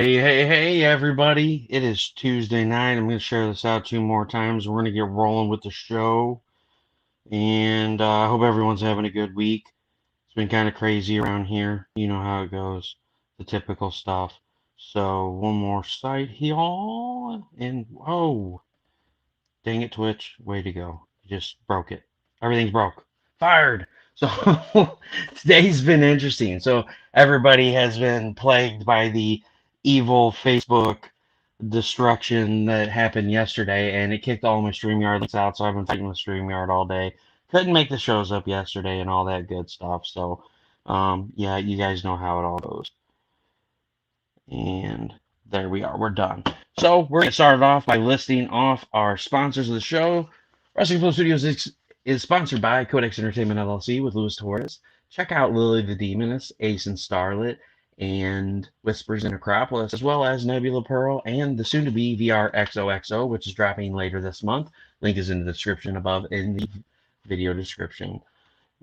Hey, everybody. It is Tuesday night. I'm going to share this out two more times. We're going to get rolling with the show. And I hope everyone's having a good week. It's been kind of crazy around here. You know how it goes. The typical stuff. So, one more site here. And, oh, dang it, Twitch. Way to go. You just broke it. Everything's broke. Fired. So, today's been interesting. So, everybody has been plagued by the evil Facebook destruction that happened yesterday, and it kicked all my StreamYard links out, so I've been fighting with StreamYard all day. Couldn't make the shows up yesterday and all that good stuff, so, yeah, you guys know how it all goes. And there we are. We're done. So we're going to start off by listing off our sponsors of the show. Wrestling Flow Studios is sponsored by Codex Entertainment LLC with Luis Torres. Check out Lily the Demoness, Ace and Starlet, and Whispers in Acropolis, as well as Nebula Pearl and the soon-to-be VR XOXO, which is dropping later this month. Link is in the description above in the video description.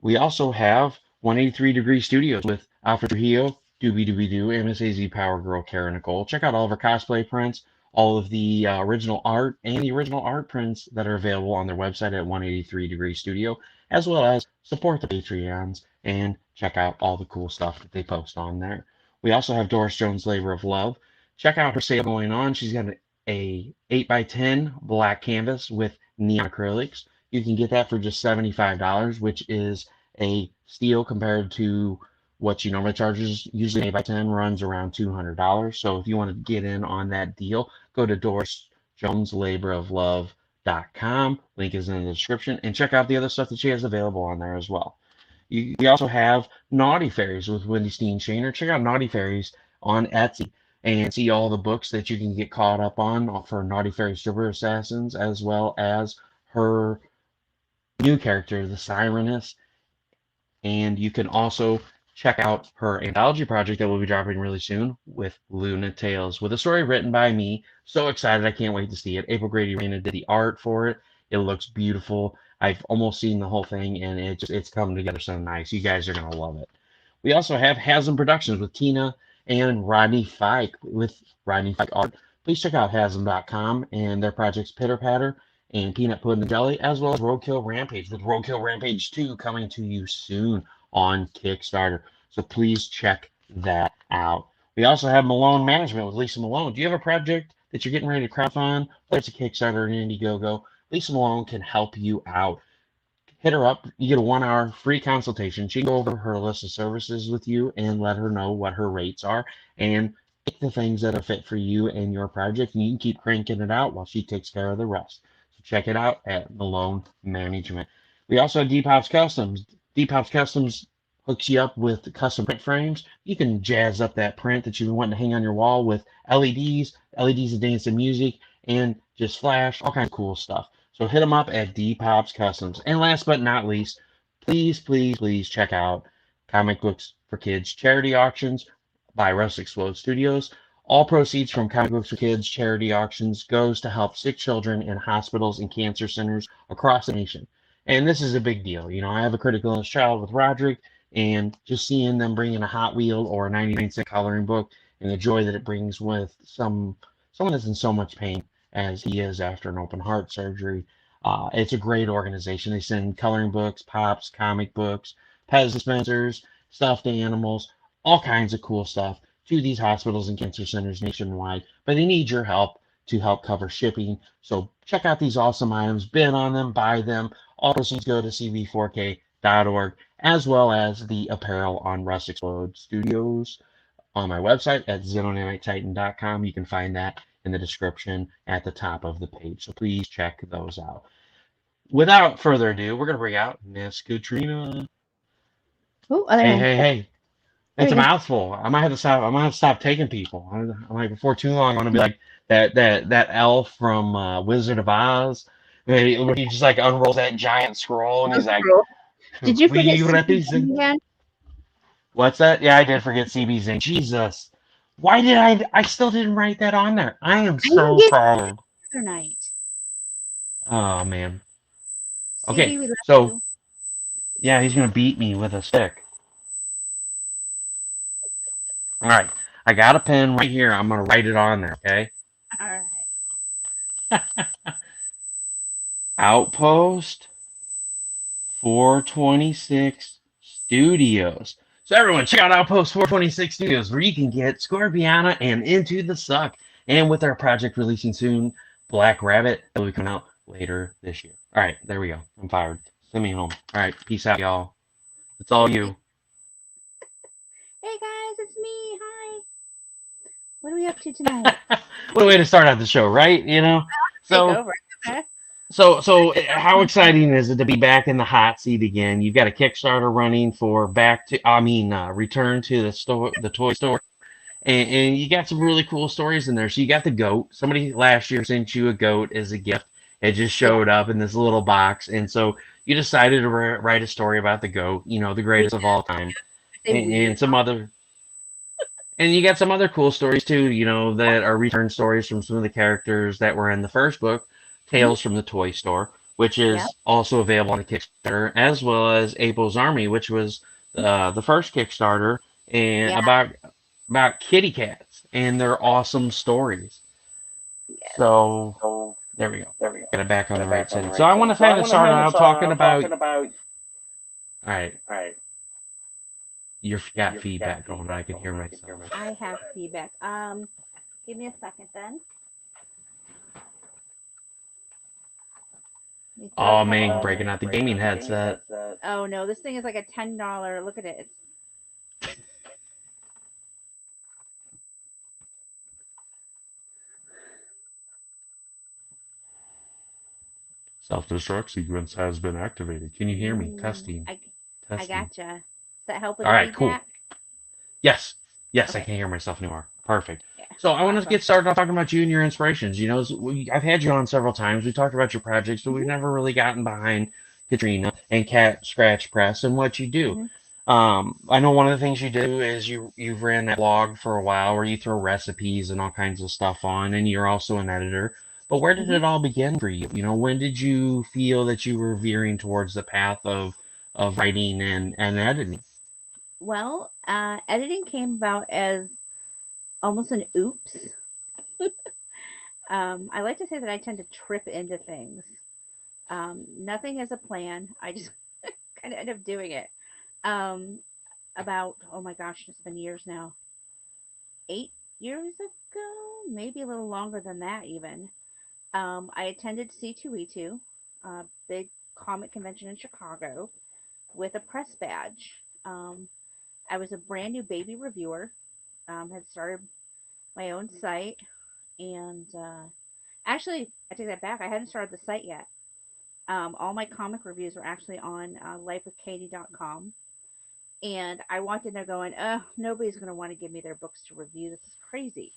We also have 183 Degree Studios with Alfred Trujillo, Doobie Doobie Doo, MSAZ Power Girl, Kara Nicole. Check out all of our cosplay prints, all of the original art, and the original art prints that are available on their website at 183 Degree Studio, as well as support the Patreons and check out all the cool stuff that they post on there. We also have Doris Jones Labor of Love. Check out her sale going on. She's got a 8x10 black canvas with neon acrylics. You can get that for just $75, which is a steal compared to what she normally charges. Usually 8x10 runs around $200. So if you want to get in on that deal, go to DorisJonesLaborOfLove.com. Link is in the description. And check out the other stuff that she has available on there as well. We also have Naughty Fairies with Wendy Steen Shaner. Check out Naughty Fairies on Etsy and see all the books that you can get caught up on for Naughty Fairies Silver Assassins, as well as her new character, the Sireness. And you can also check out her anthology project that will be dropping really soon with Luna Tales, with a story written by me. So excited, I can't wait to see it. April Grady Reyna did the art for it. It looks beautiful. I've almost seen the whole thing, and it's coming together so nice. You guys are going to love it. We also have Hazzum Productions with Tina and Rodney Fike with Rodney Fike art. Please check out Hazzum.com and their projects Pitter Patter and Peanut Pudding and Jelly, as well as Roadkill Rampage, with Roadkill Rampage 2 coming to you soon on Kickstarter. So please check that out. We also have Melone Management with Lisa Malone. Do you have a project that you're getting ready to crowdfund, whether it's a Kickstarter or an Indiegogo? Lisa Malone can help you out. Hit her up. You get a 1-hour free consultation. She can go over her list of services with you and let her know what her rates are and pick the things that are fit for you and your project, and you can keep cranking it out while she takes care of the rest. Check it out at Melone Management. We also have DPopp Customz. DPopp Customz hooks you up with custom print frames. You can jazz up that print that you've been wanting to hang on your wall with LEDs that dance to music, and just flash, all kinds of cool stuff. So hit them up at DPopp Customz. And last but not least, please check out ComicBooks for Kids charity auctions by Russ Explode Studios. All proceeds from ComicBooks for Kids charity auctions goes to help sick children in hospitals and cancer centers across the nation. And this is a big deal. You know, I have a critical illness child with Roderick, and just seeing them bring in a Hot Wheel or a 99-cent coloring book and the joy that it brings with someone that's in so much pain as he is after an open heart surgery. It's a great organization. They send coloring books, pops, comic books, Pez dispensers, stuffed animals, all kinds of cool stuff to these hospitals and cancer centers nationwide, but they need your help to help cover shipping. So check out these awesome items, bid on them, buy them. All proceeds go to cv4k.org, as well as the apparel on Russ Explode Studios on my website at Xenonanite You can find that in the description at the top of the page. So please check those out. Without further ado, we're going to bring out Miss Katrina. Oh, Hey. It's a mouthful. I might have to stop. I might have to stop taking people. I'm like, before too long, I'm gonna be like that elf from Wizard of Oz, where he just like unrolls that giant scroll and he's like, "Did you forget "We represent." again?" What's that? Yeah, I did forget CB Zane. Jesus, why did I still didn't write that on there. I am so tired. Other night. Oh man. CB, Okay, we love so you. yeah, he's gonna beat me with a stick. All right, I got a pen right here. I'm gonna write it on there. Okay. All right. Outpost 426 Studios. So everyone, check out Outpost 426 Studios, where you can get Scorpiana and Into the Suck. And with our project releasing soon, Black Rabbit, that will be coming out later this year. All right, there we go. I'm fired. Send me home. All right, peace out, y'all. It's all you. Hey guys, it's me. Hi. What are we up to tonight? What a way to start out the show, right? You know. Take So over. Okay. So how exciting is it to be back in the hot seat again? You've got a Kickstarter running for Return to the store, the toy store, and you got some really cool stories in there. So you got the goat. Somebody last year sent you a goat as a gift. It just Yeah. showed up in this little box, and so you decided to write a story about the goat. You know, the We greatest of all time, say we. and some other. And you got some other cool stories too, you know, that are return stories from some of the characters that were in the first book, Mhm. Tales from the Toy Store, which Yep. is also available on the Kickstarter, as well as April's Army, which was the first Kickstarter, and Yeah. about kitty cats and their awesome stories. Yes. So So there we go. there we go. Got it back on Got the it right back on the setting. So right I setting. want to So I kind of want to start kind of out start talking out about. talking about. All right, All right. you've got You've got feedback going. I feedback can going. hear I can myself. hear myself. I have feedback. Give me a second then. Let me throw a Oh couple. man, Oh breaking man, out the breaking gaming out the gaming headset. headset. Oh no, this thing is like a $10. Look at it. It's Self-destruct sequence has been activated. Can you hear me? Testing. I Testing. gotcha. Does that help with All the right, cool. feedback? Yes. Yes, I Okay. can hear myself anymore. Perfect. Yeah. So I want to Awesome. get started off talking about you and your inspirations. You know, I've had you on several times. We talked about your projects, but we've Mhm. never really gotten behind Katrina and Cat Scratch Press and what you do. Mhm. I know one of the things you do is you've ran that blog for a while where you throw recipes and all kinds of stuff on, and you're also an editor. But where did Mhm. it all begin for you? You know, when did you feel that you were veering towards the path of writing and editing? Well, editing came about as almost an oops. I like to say that I tend to trip into things. Nothing is a plan. I just kind of end up doing it. Um, about, oh my gosh, it's been years now. 8 years ago, maybe a little longer than that even. I attended C2E2, a big comic convention in Chicago, with a press badge. I was a brand new baby reviewer, had started my own site, and actually, I take that back. I hadn't started the site yet. All my comic reviews were actually on lifewithkatie.com. And I walked in there going, nobody's going to want to give me their books to review. This is crazy.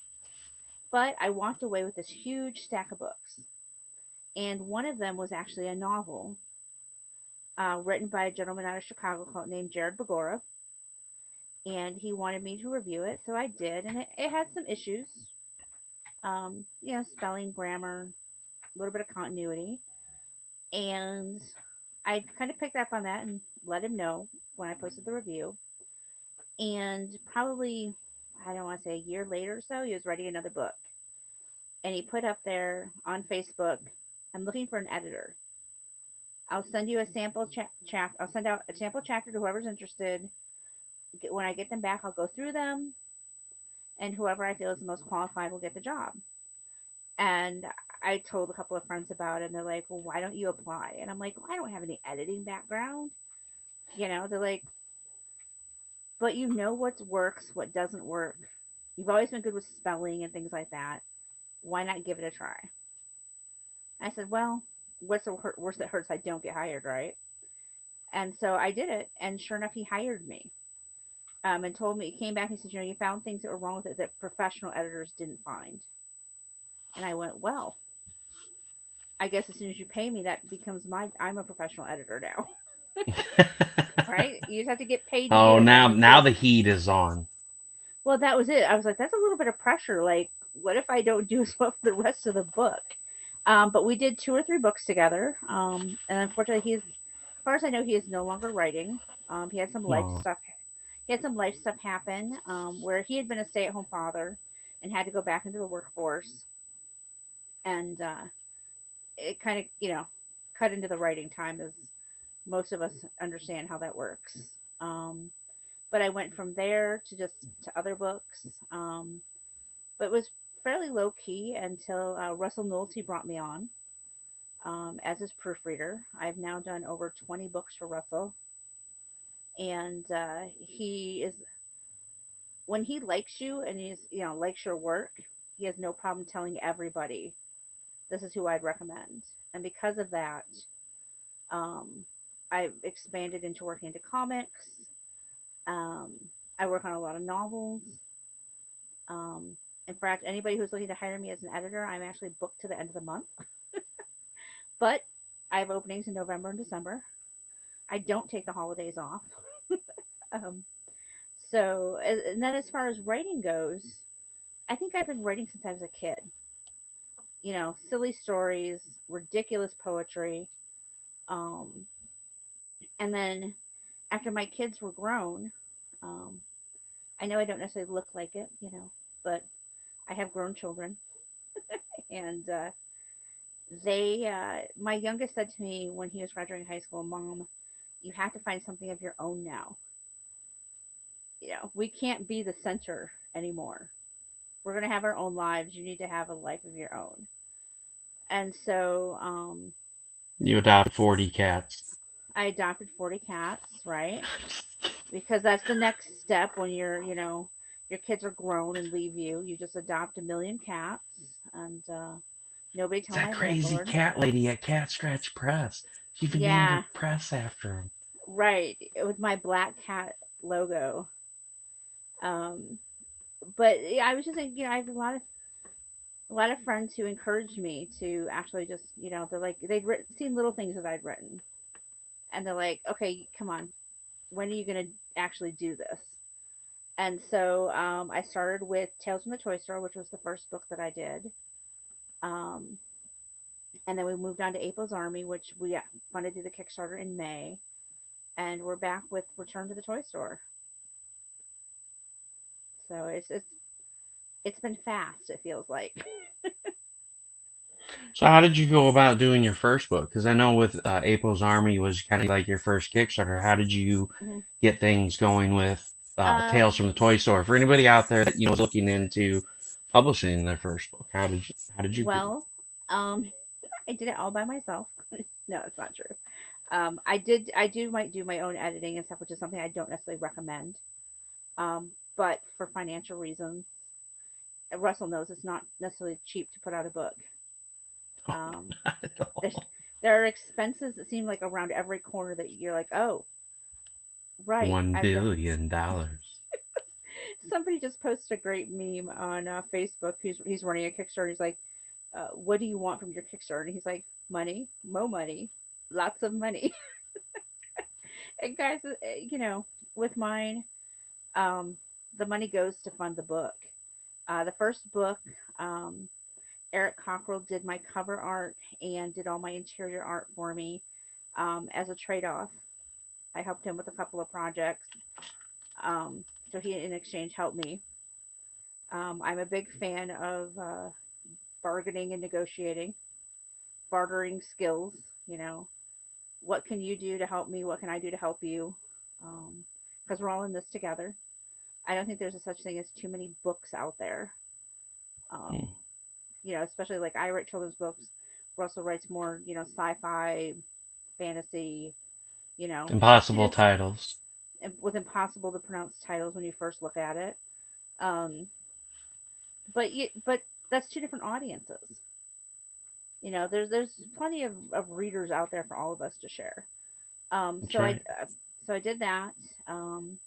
But I walked away with this huge stack of books. And one of them was actually a novel written by a gentleman out of Chicago named Jared Begora. And he wanted me to review it. So I did. And it had some issues, spelling, grammar, a little bit of continuity. And I kind of picked up on that and let him know when I posted the review. And probably, I don't want to say a year later or so, he was writing another book. And he put up there on Facebook, I'm looking for an editor. I'll send you a sample chapter. I'll send out a sample chapter to whoever's interested. When I get them back, I'll go through them, and whoever I feel is the most qualified will get the job. And I told a couple of friends about it, and they're like, "Well, why don't you apply?" And I'm like, well, "I don't have any editing background." They're like, "But you know what works, what doesn't work. You've always been good with spelling and things like that. Why not give it a try?" I said, "Well, what's the worst that hurts? I don't get hired, right?" And so I did it, and sure enough, he hired me. And told me, he came back and said, you found things that were wrong with it that professional editors didn't find. And I went, well, I guess as soon as you pay me, that becomes I'm a professional editor now, right? You just have to get paid to Oh, do now things. now the heat is on. Well, that was it. I was like, that's a little bit of pressure. Like, what if I don't do as well for the rest of the book? But we did 2 or 3 books together. And unfortunately, as far as I know, he is no longer writing. He had some life Oh, stuff. He he had some life stuff happen, where he had been a stay-at-home father and had to go back into the workforce, and it kind of, cut into the writing time, as most of us understand how that works. Um, but I went from there to just to other books. But it was fairly low key until Russell Nolte brought me on as his proofreader. I've now done over 20 books for Russell, and he is, when he likes you and he's, likes your work, he has no problem telling everybody this is who I'd recommend. And because of that, um, I've expanded into working into comics. Um, I work on a lot of novels. In fact, anybody who's looking to hire me as an editor, I'm actually booked to the end of the month. But I have openings in November and December. I don't take the holidays off. Um, and then as far as writing goes, I think I've been writing since I was a kid. Silly stories, ridiculous poetry. Um, and then after my kids were grown, um, I know I don't necessarily look like it, but I have grown children, and my youngest said to me when he was graduating high school, "Mom, you have to find something of your own now. We can't be the center anymore. We're going to have our own lives. You need to have a life of your own." And so You adopt 40 cats. I adopted 40 cats, right? Because that's the next step when your kids are grown and leave you. You just adopt a million cats, and nobody It's tell that my crazy landlord. cat lady at Cat Scratch Press. She even named her Yeah, press after him. right. With my black cat logo. Um, but yeah, I was just thinking, I have a lot of friends who encouraged me to actually just, they're like, seen little things that I'd written, and they're like, okay, come on, when are you gonna actually do this? And so I started with Tales from the Toy Store, which was the first book that I did. Um, and then we moved on to April's Army, which we funded through the Kickstarter in May, and we're back with Return to the Toy Store. So it's been fast. It feels like. So how did you go about doing your first book? Because I know with April's Army was kind of like your first Kickstarter. How did you Mhm. get things going with Tales Um, from the Toy Store? For anybody out there that is looking into publishing their first book, how did you do it? well, um, I did it all by myself. No, it's not true. I might do my own editing and stuff, which is something I don't necessarily recommend. But for financial reasons, Russell knows it's not necessarily cheap to put out a book. Um, Not at there's, all. there are expenses that seem like around every corner that you're like, oh, right, One I've got. billion dollars. Somebody just posted a great meme on Facebook. He's running a Kickstarter. He's like, "What do you want from your Kickstarter?" And he's like, "Money, mo money, lots of money." And guys, with mine, um, the money goes to fund the book. The first book, um, Eric Cockrell did my cover art and did all my interior art for me as a trade off. I helped him with a couple of projects. So he, in exchange, helped me. I'm a big fan of bargaining and negotiating, bartering skills. You know, what can you do to help me? What can I do to help you? Because we're all in this together. I don't think there's a such thing as too many books out there. Um, Hmm. Especially like I write children's books. Russell writes more, sci-fi, fantasy. It's two Impossible different titles. with impossible to pronounce titles when you first look at it. Um, but that's two different audiences. There's plenty of readers out there for all of us to share. Um, That's so I right. uh, so I did that. Um,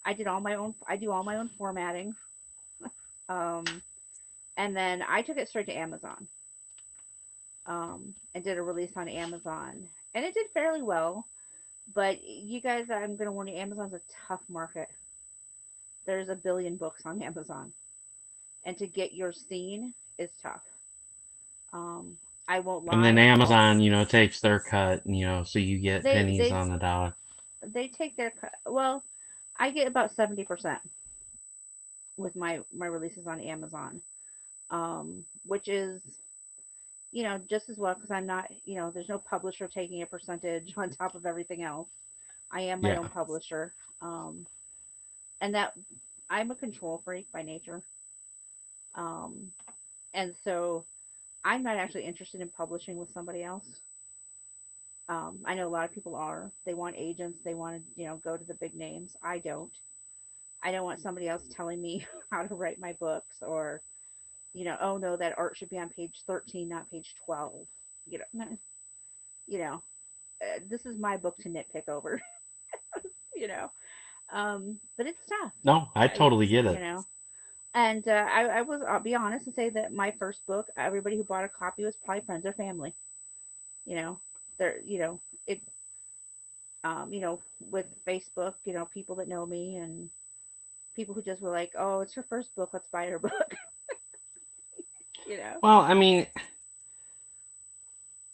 I did all my own. I do all my own formatting. Um, and then I took it straight to Amazon. And did a release on Amazon, and it did fairly well. But you guys, I'm gonna warn you, Amazon's a tough market. There's a billion books on Amazon, and to get your seen is tough. Um, I won't And then lie. Amazon, takes their cut, so you get They pennies they on the dollar. they take their cut. Well, I get about 70% with my releases on Amazon, which is just as well because I'm not there's no publisher taking a percentage on top of everything else. I am my own Yeah. publisher, um, and that I'm a control freak by nature, um, and so I'm not actually interested in publishing with somebody else. I know a lot of people are. They want agents. They want to, go to the big names. I don't. I don't want somebody else telling me how to write my books or, oh no, that art should be on page 13, not page 12. You know, you know, this is my book to nitpick over, you know. But it's tough. No, I It's, totally get it. and I'll be honest and say that my first book, everybody who bought a copy was probably friends or family. You know, they're, it, with Facebook, people that know me and people who just were like, oh, it's her first book, let's buy her book, you know. Well, I mean,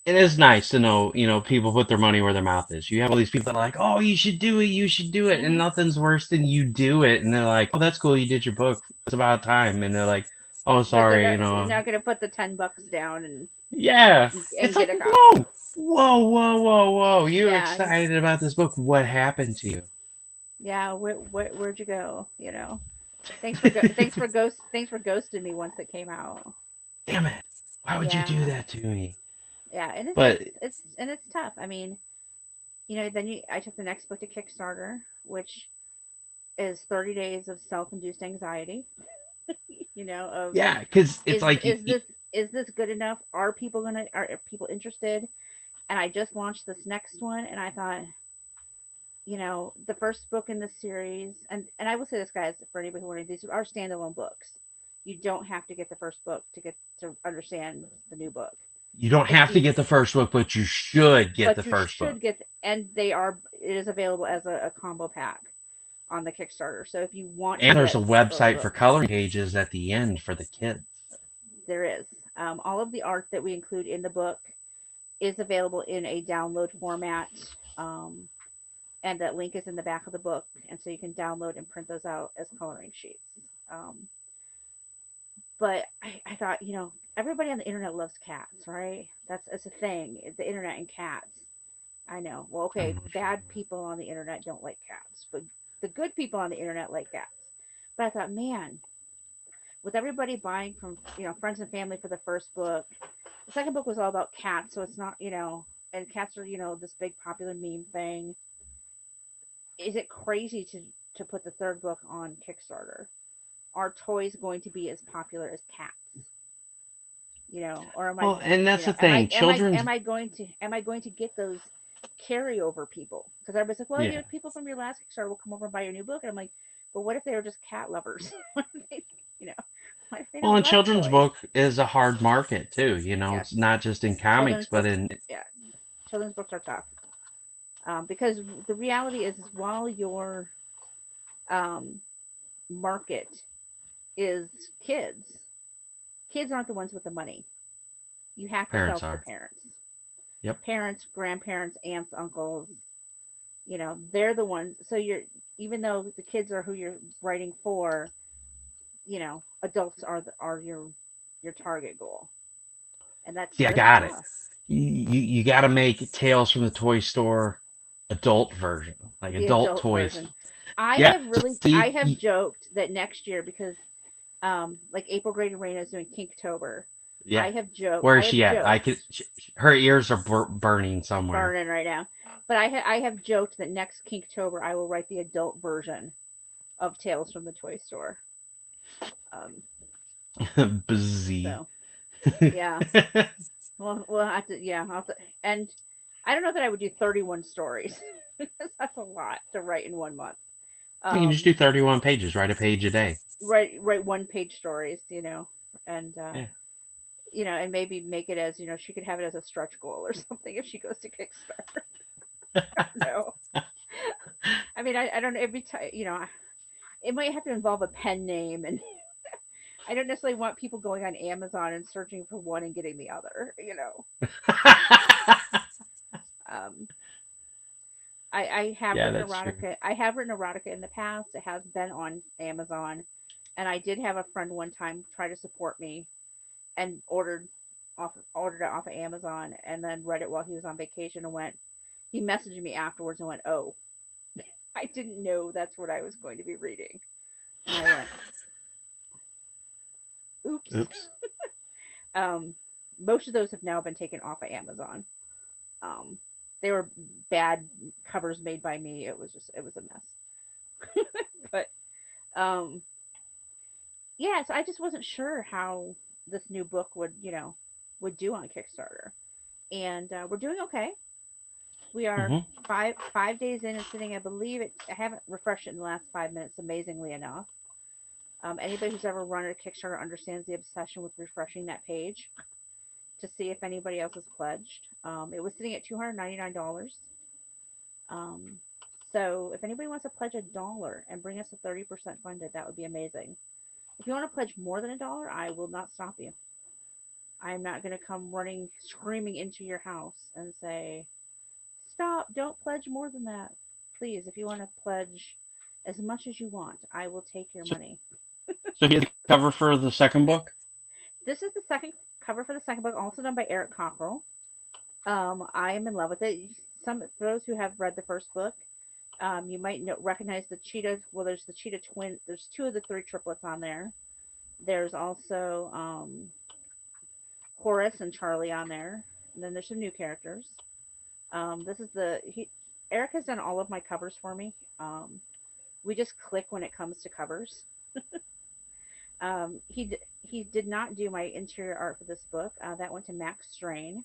it is nice to know, people put their money where their mouth is. You have all these people that are like, oh, you should do it, you should do it. And Hmm. nothing's worse than you do it. And they're like, oh, that's cool, you did your book. It's about time. And they're like, oh, But they're sorry, not going to put the $10 down and, yeah. It's get like, a copy. whoa, whoa, whoa, whoa, whoa. You're Yeah, excited about this book. What happened to you? yeah. Where'd you go? Thanks for ghosting me once it came out. Damn it. Why would you do Yeah, that to me? yeah. And But it's tough. I mean, then I took the next book to Kickstarter, which is 30 days of self-induced anxiety. Of yeah, because it's is like, is this is this good enough? Are people interested? And I just launched this next one, and I thought, the first book in this series, and I will say this, guys, for anybody who wondering, these are standalone books. You don't have to get the first book to understand the new book. you don't It's have to the get the first book, but you should get the but you first book. should get, and it is available as a combo pack on the Kickstarter. So if you want to And there's a get both website for books, coloring pages at the end for the kids. there is. All of the art that we include in the book is available in a download format. Um, and that link is in the back of the book, and so you can download and print those out as coloring sheets. Um, but I thought, everybody on the internet loves cats, right? That's a thing. The internet and cats. I know. Well, okay, Oh, sure. bad people on the internet don't like cats, but the good people on the internet like cats. But I thought, man, with everybody buying from friends and family for the first book, the second book was all about cats, so it's not and cats are this big popular meme thing. Is it crazy to put the third book on Kickstarter? Are toys going to be as popular as cats? Or am I, Well, and that's the thing. Children's, am I going to get those carryover people? Because everybody's like, well, yeah. people from your last Kickstarter will come over and buy your new book, and I'm like, but what if they were just cat lovers? What if they, you know, what if they Well, don't and love children's toys? book is a hard market too. It's Yes, not just in comics, children's but books, in yeah, children's books are tough, because the reality is while your um, market is kids, kids aren't the ones with the money. You have to sell parents to the are. parents. Yep. Parents, grandparents, aunts, uncles, they're the ones. So even though the kids are who you're writing for, adults are your target goal. And See, I that's got it. tough. You got to make Tales from the Toy Store adult version, like The adult adult toys. version. Yeah. I See, have joked that next year, because like April Grady Raina is doing Kinktober. yeah. Where I is have she at? I joked, could. Her ears are burning somewhere. burning right now. But I have joked that next Kinktober I will write the adult version of Tales from the Toy Store. Um, Busy. so yeah, well, I'll have to, and I don't know that I would do 31 stories because that's a lot to write in 1 month. You can just do Um, 31 pages, write a page a day. write one page stories, and Yeah. and maybe make it as she could have it as a stretch goal or something if she goes to Kickstarter. No, I mean I don't know every time it might have to involve a pen name, and I don't necessarily want people going on Amazon and searching for one and getting the other. Um, I have Yeah, written that's true. erotica. I have written erotica in the past. It has been on Amazon, and I did have a friend one time try to support me and ordered it off of Amazon, and then read it while he was on vacation and went. He messaged me afterwards and went, "Oh, I didn't know that's what I was going to be reading." And I went, "Oops." Oops. Um, Most of those have now been taken off of Amazon. Um, they were bad covers made by me. It was a mess. But um, yeah, so I just wasn't sure how this new book would, would do on Kickstarter, and we're doing okay. We are Hmm. five days in and sitting. I believe it. I haven't refreshed it in the last 5 minutes. Amazingly enough, anybody who's ever run a Kickstarter understands the obsession with refreshing that page to see if anybody else has pledged. It was sitting at $299. Um, so if anybody wants to pledge $1 and bring us a 30% funded, that would be amazing. If you want to pledge more than $1, I will not stop you. I'm not going to come running, screaming into your house and say, "Stop, don't pledge more than that." Please, if you want to pledge as much as you want, I will take your So, money. so here's the cover for the second book. This is the second cover for the second book, also done by Eric Cockrell. I am in love with it. Some for those who have read the first book, you might recognize the cheetah. Well, there's the cheetah twin. There's two of the three triplets on there. There's also Horace and Charlie on there. And then there's some new characters. This is Eric has done all of my covers for me. We just click when it comes to covers. He did not do my interior art for this book. That went to Max Strain,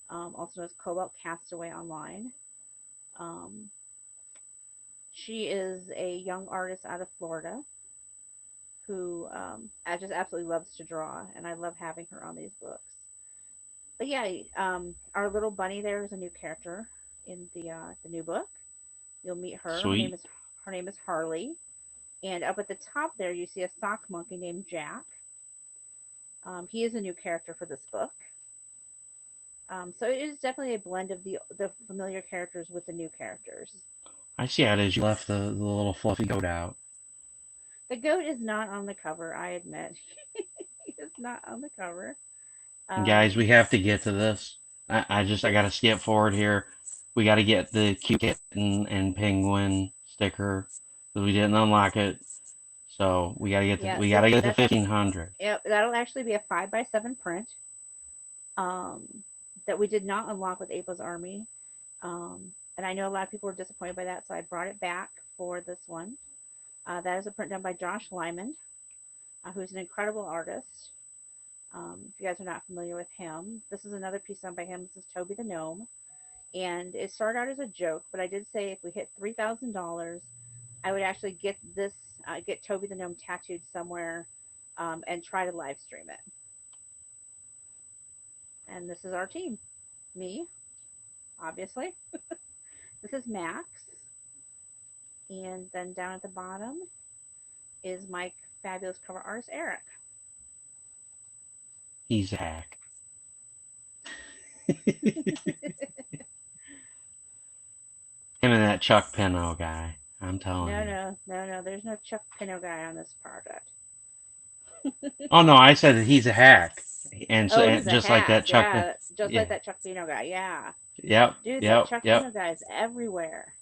also known as Cobalt Castaway online. Um, she is a young artist out of Florida who I just absolutely loves to draw, and I love having her on these books. But yeah, our little bunny there is a new character in the new book. You'll meet her. Sweet. Her name is Harley, and up at the top there you see a sock monkey named Jack. He is a new character for this book. So it is definitely a blend of the familiar characters with the new characters. I see how it is. You left the little fluffy goat out. The goat is not on the cover, I admit. He is not on the cover. And guys, Um, we have to get to this. I yes, gotta skip forward here. We gotta get the cute kitten and penguin sticker because we didn't unlock it. So yeah, we gotta get to that's 1500. yep. That'll actually be a 5x7 print. Um, that we did not unlock with April's Army. And I know a lot of people were disappointed by that, so I brought it back for this one. That is a print done by Josh Lyman, who's an incredible artist. If you guys are not familiar with him, this is another piece done by him. This is Toby the Gnome. And it started out as a joke, but I did say if we hit $3,000, I would actually get Toby the Gnome tattooed somewhere, and try to live stream it. And this is our team. Me, obviously. This is Max. And then down at the bottom is my fabulous cover artist, Eric. He's a hack. Him and that Chuck Pinno guy. I'm telling No, you. no, no, no. There's no Chuck Pinno guy on this project. Oh no, I said that he's a hack. And so Oh, he's and a just like hack. that Chuck Pin. Yeah, just like Yeah. that Chuck Pino guy. Yeah, Yep. dude, that Yep. Chuck Yep. Pino guy is everywhere.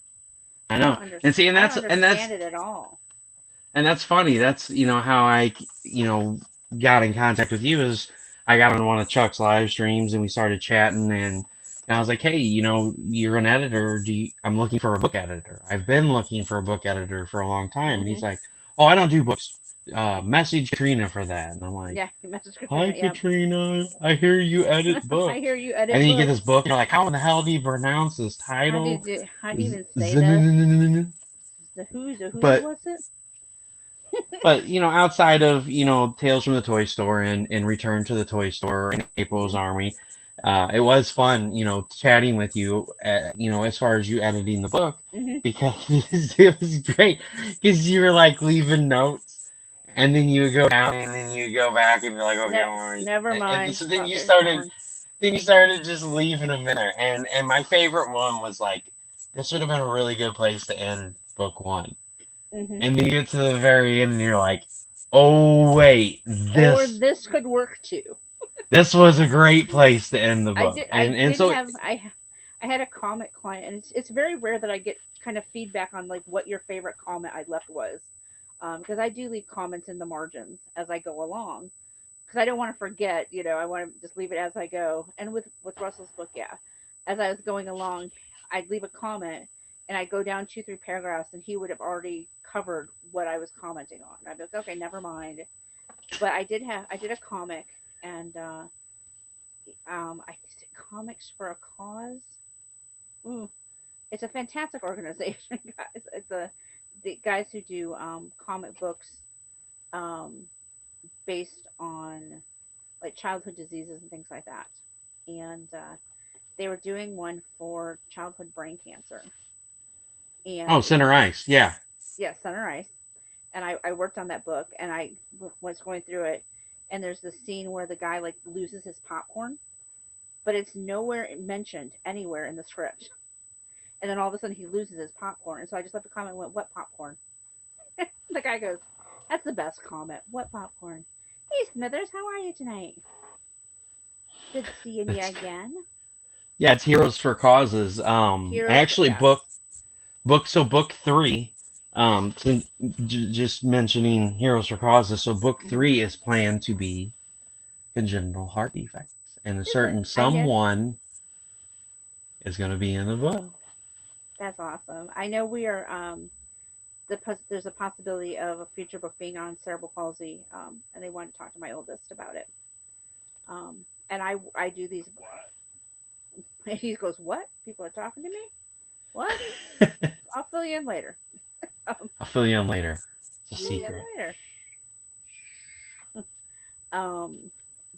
I know. And see, I don't understand it at all. and that's funny. That's how I got in contact with you is I got on one of Chuck's live streams and we started chatting and I was like, hey, you're an editor. I'm looking for a book editor. I've been looking for a book editor for a long time. And he's Hmm. like, oh, I don't do books. Message Katrina for that. And I'm like, Yeah, message hi, Katrina. Yep. Katrina. I hear you edit I books. hear you And edit then you get books. this book, and you're like, how in the hell do you pronounce this title? How do you even say this? Z- The who But was it? outside of Tales from the Toy Store and Return to the Toy Store and April's Hmm. Army, it was fun, chatting with you, as far as you editing the book Hmm. because it was great because you were like leaving notes and then you would go down and then you go back and you're like, okay, Ne- all right. Never And mind. so There's darn. then you started just leaving them in there and my favorite one was like this would have been a really good place to end book one. Hmm. And then you get to the very end and you're like, oh wait, Or this this could work too. this was a great place to end the book. I And did so have I had a comic client, and it's very rare that I get kind of feedback on like what your favorite comment I left was, because I do leave comments in the margins as I go along, because I don't want to forget. I want to just leave it as I go. And with Russell's book, yeah, as I was going along, I'd leave a comment, and I'd go down 2, 3 paragraphs, and he would have already covered what I was commenting on. I'd be like, okay, never mind. But I did a comic, and I did comics for a cause. Ooh, it's a fantastic organization, guys. It's the guys who do comic books um, based on like childhood diseases and things like that. And they were doing one for childhood brain cancer. oh, And it Center was Ice, yeah. yeah, Center Ice. And I worked on that book, and I was going through it. And there's this scene where the guy like loses his popcorn, but it's nowhere mentioned anywhere in the script. And then all of a sudden he loses his popcorn. And so I just left a comment and went, "What popcorn?" The guy goes, "That's the best comment. What popcorn?" "Hey, Smithers, how are you tonight? Good seeing you It's again." yeah, it's Heroes for Causes. Heroes for, Actually yes. book three, just mentioning Heroes for Causes. So book Hmm. three is planned to be congenital heart defects, and a Is it? certain I know. someone is going to be in the book. That's awesome. I know we are. There's a possibility of a future book being on cerebral palsy, and they want to talk to my oldest about it. And I do these. And he goes, "What? People are talking to me? What? I'll fill you in later." Um, I'll fill you in later. It's a fill you in secret. later. Um,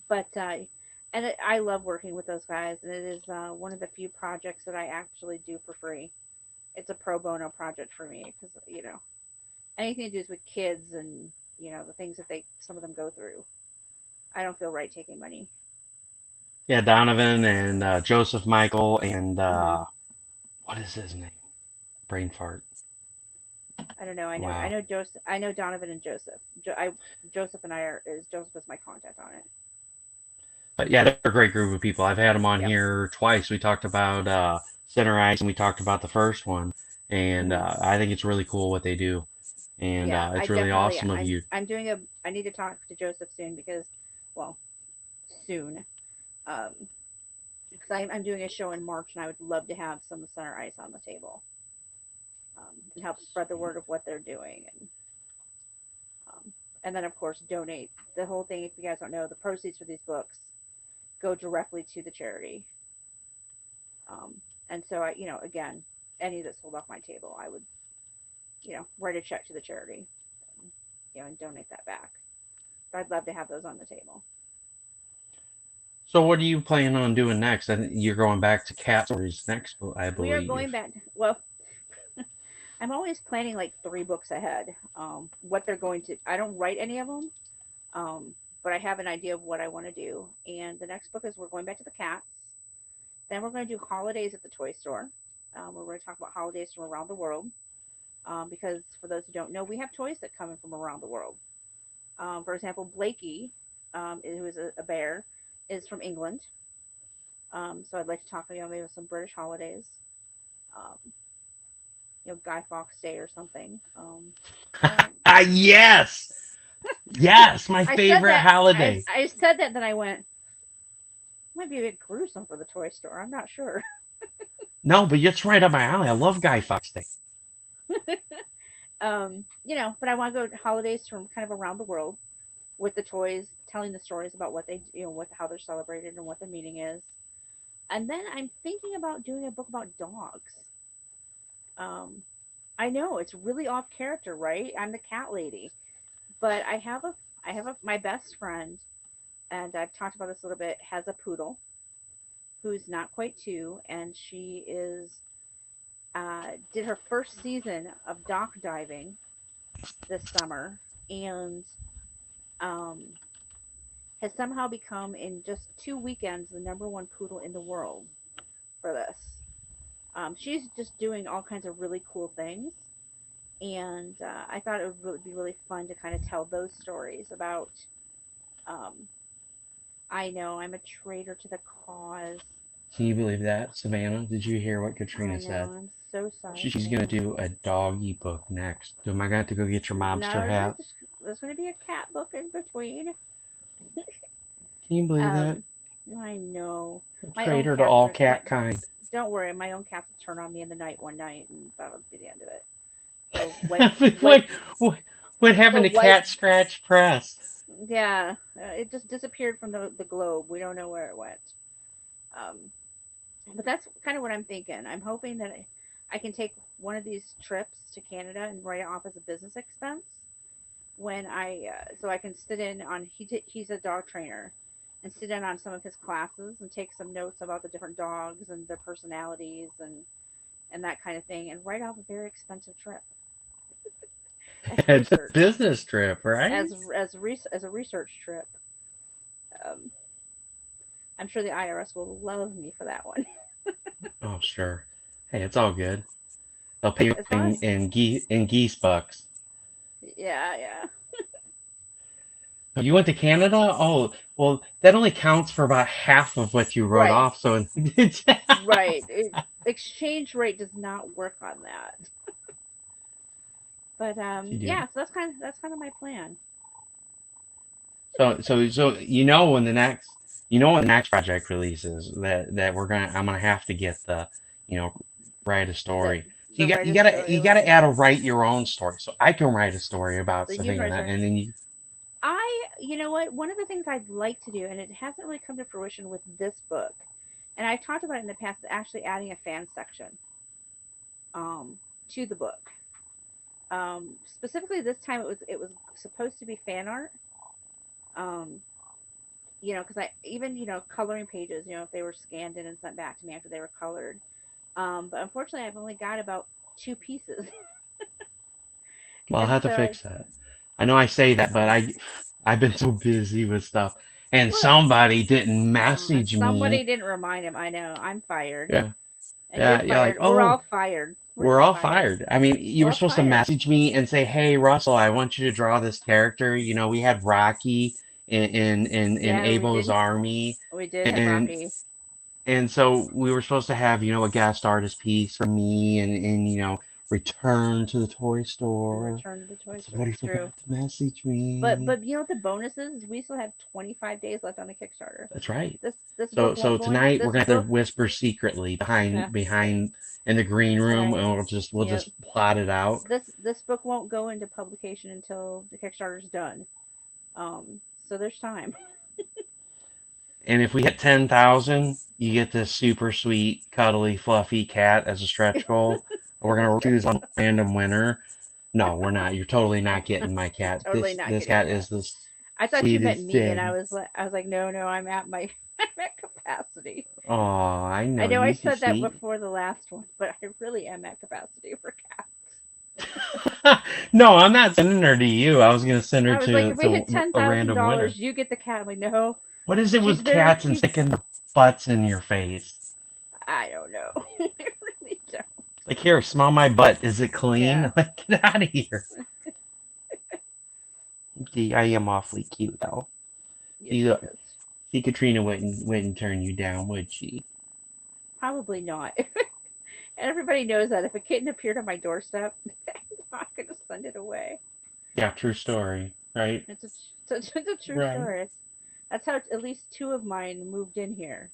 but and I love working with those guys, and it is one of the few projects that I actually do for free. It's a pro bono project for me because anything to do with kids and the things that they some of them go through. I don't feel right taking money. Yeah, Donovan and Joseph Michael and Hmm. what is his name? Brain fart. I don't know. I Wow. know Joseph. I know Donovan and Joseph. Joseph and I are is Joseph is my contact on it. But yeah, they're a great group of people. I've had them on Yep. here twice. We talked about Center Ice and we talked about the first one, and Hmm. I think it's really cool what they do, and Yeah, I it's really definitely. awesome of you. I'm doing a. I need to talk to Joseph soon because, well, soon. Um, because I'm doing a show in March, and I would love to have some Center Ice on the table, and help spread the word of what they're doing, um, and then of course donate the whole thing. If you guys don't know, the proceeds for these books go directly to the charity. And so again, any that's sold off my table, I would, write a check to the charity, and donate that back. But I'd love to have those on the table. So what are you planning on doing next? I think you're going back to Cat Stories next, I We are believe. going back. Well, I'm always planning like 3 books ahead. What they're going to, I don't write any of them, but I have an idea of what I want to do. And the next book is we're going back to the cats. Then we're going to do holidays at the toy store. We're going to talk about holidays from around the world. Because for those who don't know, we have toys that come in from around the world. For example, Blakey, who is a bear, is from England. So I'd like to talk maybe with some British holidays. Um, Guy Fawkes Day or something. Uh, Ah, yes, yes, my I said favorite that. holiday. I said that. Then I went. Might be a bit gruesome for the toy store. I'm not sure. No, but it's right up my alley. I love Guy Fawkes Day. But I want to go to holidays from kind of around the world with the toys, telling the stories about what they, what how they're celebrated and what the meaning is. And then I'm thinking about doing a book about dogs. Um, I know it's really off character, right? I'm the cat lady, but I have my best friend, and I've talked about this a little bit. Has a poodle who's not quite 2, and she is did her first season of dock diving this summer, and um, has somehow become in just 2 weekends the number 1 poodle in the world for this. She's just doing all kinds of really cool things, and I thought it would be really fun to kind of tell those stories about. Um, I know I'm a traitor to the cause. Can you believe that, Savannah? Did you hear what I Katrina know. said? I'm so sorry, She's gonna Savannah. do a doggy book next. Am I gonna have to go get your mobster No, hat? there's going to be a cat book in between. Can you believe that? Um, I know. A My own traitor to cats all are. cat kind. Don't worry, my own cats will turn on me in the night one night, and that'll be the end of it. They'll wipe, wipe, what, what, what happened they'll to wipe. Cat Scratch Press? Yeah, it just disappeared from the globe. We don't know where it went. Um, but that's kind of what I'm thinking. I'm hoping that I can take one of these trips to Canada and write it off as a business expense when so I can sit in on he's a dog trainer and sit in on some of his classes and take some notes about the different dogs and their personalities and that kind of thing and write off a very expensive trip as It's a research business trip, right? as a research trip. Um, I'm sure the IRS will love me for that one. Oh, sure. Hey, it's all good. They'll pay you As long as in geese bucks. yeah, yeah. Oh, you went to Canada? Oh, well, that only counts for about half of what you wrote Right, off. So, right. Exchange rate does not work on that. But you do. yeah, so that's kind of my plan. So when the next project releases that I'm gonna have to get the, you know, write a The story. So the you got you writer gotta story you with gotta add a write your own story. So I can write a story about the you can write Savannah, story. and then you. You know what? One of the things I'd like to do, and it hasn't really come to fruition with this book, and I've talked about it in the past, actually adding a fan section um, to the book. Specifically, this time it was supposed to be fan art. Um, because I even coloring pages, if they were scanned in and sent back to me after they were colored. But unfortunately, I've only got about two pieces, Well, I'll and have to so fix that. I know I say that, but I've been so busy with stuff, and well, somebody didn't and message somebody me. didn't remind him. I know I'm fired, Yeah, and you're yeah, yeah. Like, fired. We're oh, all fired. We're we're just all fired. fired. I mean, you We're were all supposed to fired. message me and say, "Hey, Russell, I want you to draw this character." We had Rocky in Yeah, Abel's army, we did have and Rocky. and so we were supposed to have a guest artist piece from me, and return to the toy And store. return to the toy But store. somebody It's true. forgot to message But me. but you know what the bonus is? We still have 25 days left on the Kickstarter. That's right. This So book so won't go in. tonight we're This gonna have to book. whisper secretly Yeah. behind in the green room, Right. and we'll Yep. just plot it out. This book won't go into publication until the Kickstarter's done. So there's time. And if we hit 10,000, you get this super sweet, cuddly, fluffy cat as a stretch goal. We're gonna choose one random winner. No, we're not. You're totally not getting my cat. Totally This not this getting cat that. is the I thought you meant sweetest me, and I thing. was like, no, no, I'm at my I'm at capacity. Oh, I I know know I you too said that sweet. before the last one, but I really am at capacity for cats. No, I'm not sending her to you. I was gonna send her I was like, to if we hit ten a thousand random winner. dollars, you get the cat. I'm like, no, What is it with cats and she's. sticking their butts in your face? I don't know. I really don't. Like, here, smell my butt. Is it clean? Yeah. Like, get out of here. Gee, I am awfully cute, though. Yes, See, she is. see, Katrina wouldn't turn you down, would she? Probably not. And everybody knows that if a kitten appeared on my doorstep, I'm not gonna send it away. Yeah, true story, right? It's a true Right. story. That's how at least two of mine moved in here,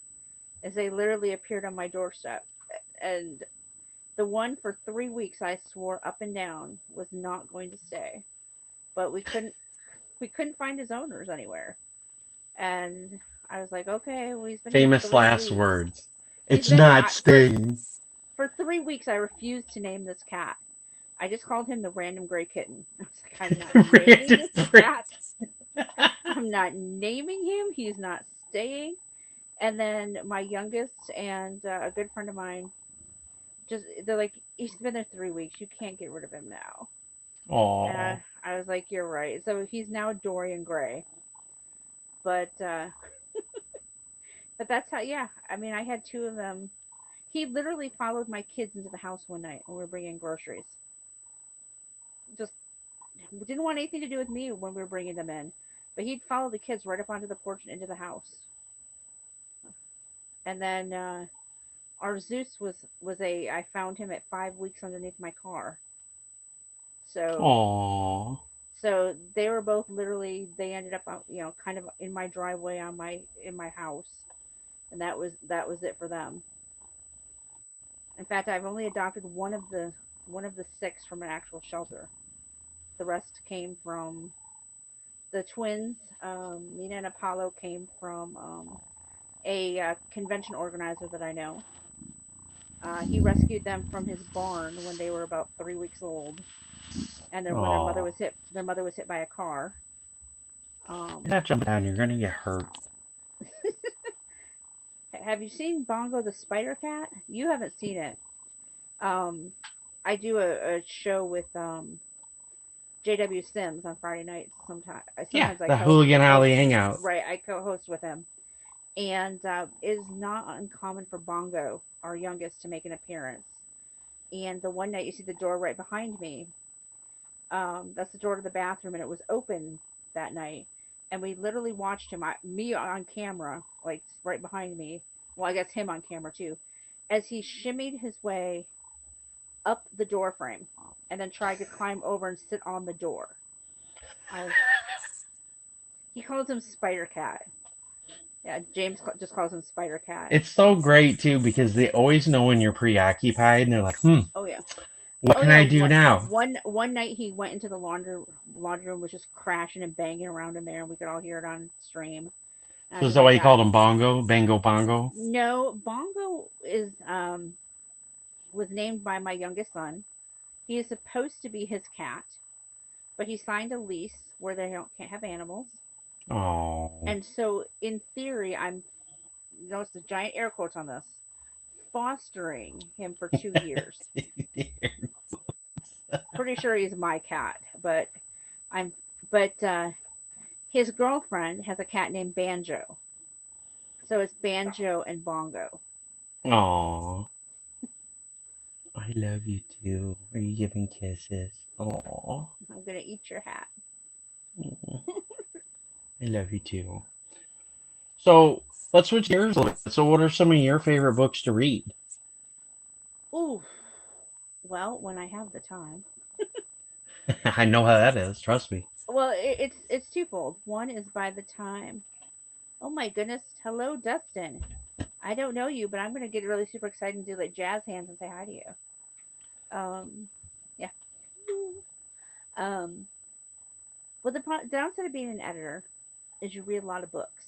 as they literally appeared on my doorstep. And the one for 3 weeks I swore up and down was not going to stay, but we couldn't find his owners anywhere. And I was like, okay, well he's been here Famous three last weeks. words. He's It's been here not for staying. 3 weeks. I refused to name this cat. I just called him the random gray kitten. I was like, I'm not naming this cat. I'm not naming him. He's not staying. And then my youngest and a good friend of mine they're like, he's been there 3 weeks. You can't get rid of him now. And Oh, I was like, you're right. So he's now Dorian Gray. But but that's how. Yeah. I mean, I had two of them. He literally followed my kids into the house one night when we were bringing groceries. Just didn't want anything to do with me when we were bringing them in, but he'd follow the kids right up onto the porch and into the house. And then our Zeus was a I found him at 5 weeks underneath my car. So Aww. so they were both literally they ended up kind of in my driveway on my in my house, and that was it for them. In fact, I've only adopted one of the six from an actual shelter. The rest came from the twins. Nina and Apollo came from a convention organizer that I know. He rescued them from his barn when they were about 3 weeks old, and when Aww. their mother was hit by a car. You're Um, not jumping down. You're gonna get hurt. have you seen Bongo the Spider Cat? You haven't seen it. Um, I do a show with J.W. Sims on Friday nights. Yeah, Sometimes I the Hooligan co Alley Hangout. right I co-host with him, and it is not uncommon for Bongo, our youngest, to make an appearance. And the one night you see the door right behind me, that's the door to the bathroom, and it was open that night. And we literally watched me on camera, like right behind me. Well, I guess him on camera too, as he shimmied his way up the door frame, and then tried to climb over and sit on the door. I was, he calls him Spider Cat. Yeah, James just calls him Spider Cat. It's so great too because they always know when you're preoccupied and they're like, Oh yeah. what Oh can yeah, I do one now? one one night he went into the laundry room, was just crashing and banging around in there, and we could all hear it on stream. And I So was is just that why like, you God, called him Bongo? Bango Bongo? no. Bongo is was named by my youngest son. He is supposed to be his cat, but he signed a lease where they can't have animals, Oh. and so in theory, I'm notice the giant air quotes on this, fostering him for 2 years. Pretty sure he's my cat, but I'm but his girlfriend has a cat named Banjo. So it's Banjo and Bongo. Aw. I love you too. Are you giving kisses? Aw. I'm gonna eat your hat. I love you too. So let's switch gears a little bit. So what are some of your favorite books to read? Ooh, well, when I have the time. I know how that is. Trust me. Well, it's twofold. One is by the time. Oh my goodness! Hello, Dustin. I don't know you, but I'm gonna get really super excited and do like jazz hands and say hi to you. Yeah. Um, well, the downside of being an editor is you read a lot of books.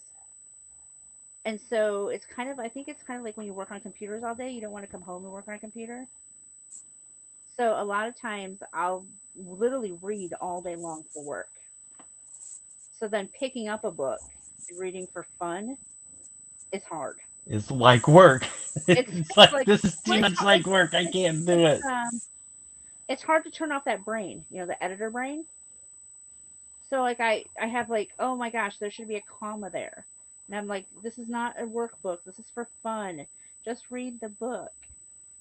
And so I think it's kind of like when you work on computers all day, you don't want to come home and work on a computer. So a lot of times I'll literally read all day long for work. So then picking up a book and reading for fun is hard. It's like work. It's It's like like, this is well, too much like work. I can't do it. it's hard to turn off that brain, the editor brain. So like I have like, oh my gosh, there should be a comma there. And I'm like, this is not a workbook. This is for fun. Just read the book.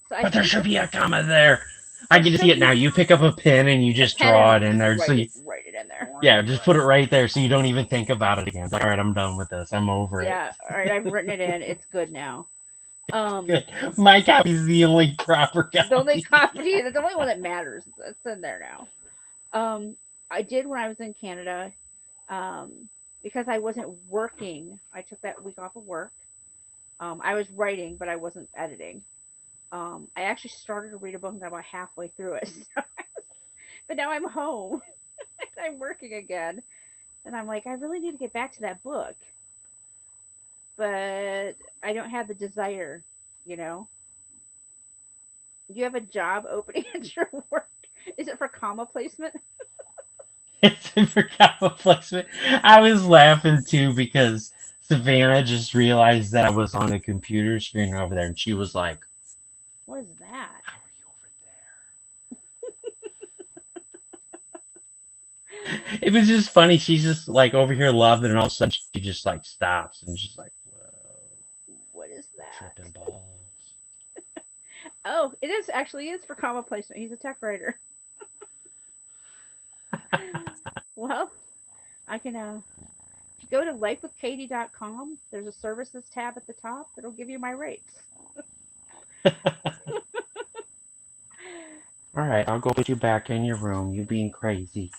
So I But there think should that be a comma there. I there can just see should it now. be You pick up a pen and you a just pen and draw I'll it in just there. So write it you, write it in there. yeah, just put it right there so you don't even think about it again. It's like, all right, I'm done with this. I'm over it. Yeah, all right, I've written it in. It's good now. Um, Good. My copy's the only proper the only copy. copy, the only one that matters. It's in there now. I did when I was in Canada, um, because I wasn't working. I took that week off of work. I was writing, but I wasn't editing. I actually started to read a book and got about halfway through it. But now I'm home and I'm working again, and I'm like, I really need to get back to that book, but I don't have the desire. You know, you have a job opening at your work. Is it for comma placement? It's for comma placement. I was laughing too because Savannah just realized that I was on a computer screen over there and she was like, What is that? how are you over there? It was just funny. She's just like over here loving it and all of a sudden she just like stops and she's like, whoa, What is that? tripping balls. Oh, it is actually is for comma placement. He's a tech writer. Well, I can if you go to lifewithkatie.com, there's a services tab at the top. It'll give you my rates. All right, I'll go put you back in your room. You being crazy.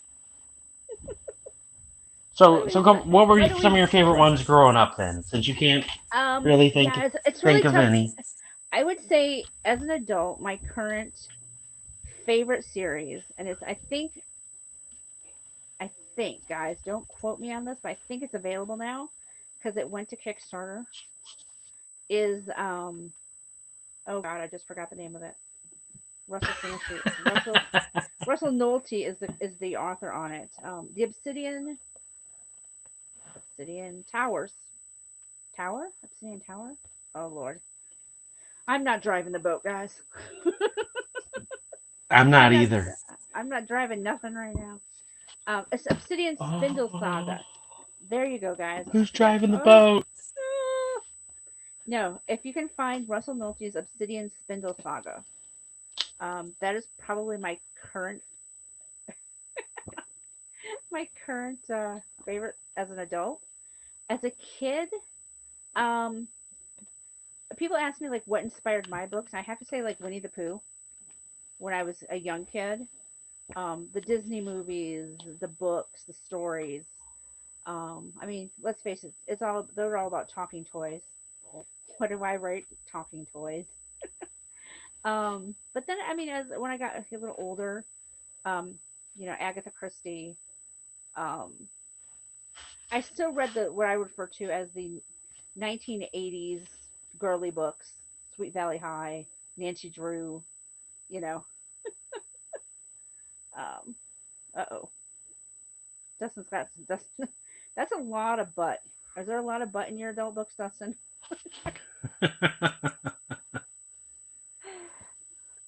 What do So, we what were what do some of we your favorite ones growing up then? Since you can't really yeah, it's really think of tough. any. I would say as an adult, my current favorite series, and it's I think guys, don't quote me on this, but I think it's available now because it went to Kickstarter. Is oh god, I just forgot the name of it. Russell Finisher, Russell Nolte is the author on it. The Obsidian Obsidian Tower. Oh lord, I'm not driving the boat, guys. I'm I'm not not either. I'm not driving nothing right now. It's Obsidian Spindle Oh, Saga. There you go, guys. who's Yeah. driving the Oh, boat? no, if you can find Russell Nolte's Obsidian Spindle Saga, that is probably current my current favorite as an adult. As a kid, um, people ask me like what inspired my books. I have to say like Winnie the Pooh when I was a young kid. The Disney movies, the books, the stories. I mean, let's face it, they're all about talking toys. What do I write? Talking toys. But then I mean, as when I got a little older, um, Agatha Christie. Um, I still read the what I refer to as the 1980s girly books, Sweet Valley High, Nancy Drew. You know, um, oh, Dustin's got Dustin. That's a lot of butt. Is there a lot of butt in your adult books, Dustin?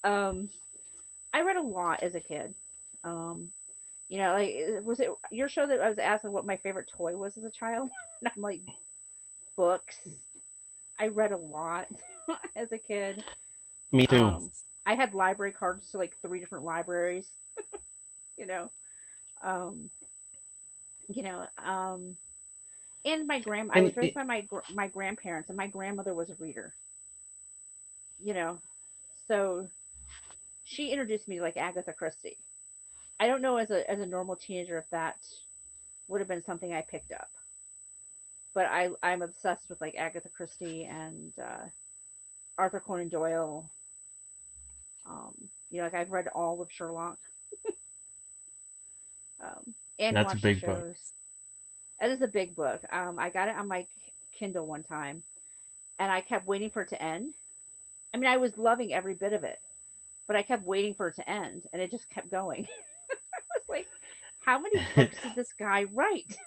Um, I read a lot as a kid. Um, like was it your show that I was asking what my favorite toy was as a child? And I'm like books. I read a lot as a kid. Me too. Um, I had library cards to like three different libraries. You know, um, you know, um, and my grand. I And was raised by my grandparents, and my grandmother was a reader. You know, so she introduced me to like Agatha Christie. I don't know as a normal teenager if that would have been something I picked up, but I'm obsessed with like Agatha Christie and Arthur Conan Doyle. Like I've read all of Sherlock, and that's a watched the big book. shows. It is a big book. I got it on my Kindle one time, and I kept waiting for it to end. I mean, I was loving every bit of it, but I kept waiting for it to end, and it just kept going. I was like, how many books did this guy write?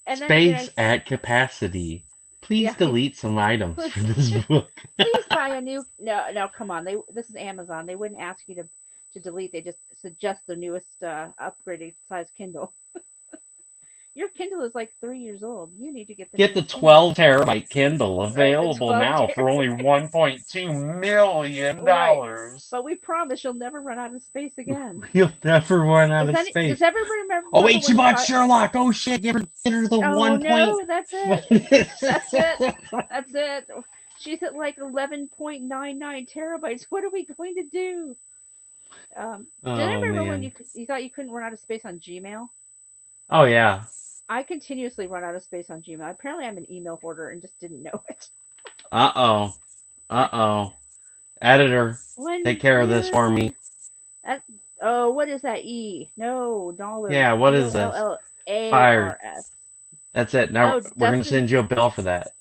And then, Space at capacity. Please yeah, delete some items for this book. please buy a new. No, no, come on. This is Amazon. They wouldn't ask you to delete. They just suggest the newest upgraded size Kindle. Your Kindle is like 3 years old. You need to get the Get the newest Kindle. 12 terabyte Kindle Right, the available 12 now for only $1.2 million. right. But we promise you'll never run out of space again. You'll never run out of Does space. everybody Oh remember wait, she when bought Sherlock. Oh shit, get her the Oh 1 point. no, that's it. That's it. That's it. She's at like 11.99 terabytes. What are we going to do? Did Oh anybody remember when man. you thought you couldn't run out of space on Gmail? Oh yeah. I continuously run out of space on Gmail. Apparently, I'm an email hoarder and just didn't know it. Uh-oh. Uh-oh. Editor, take care of this for me. 1 that oh, what is that E? No, dollars. Yeah, what is this? Fired. DOLLARS. That's it. Now Oh, we're gonna Dustin. send you a bill for that.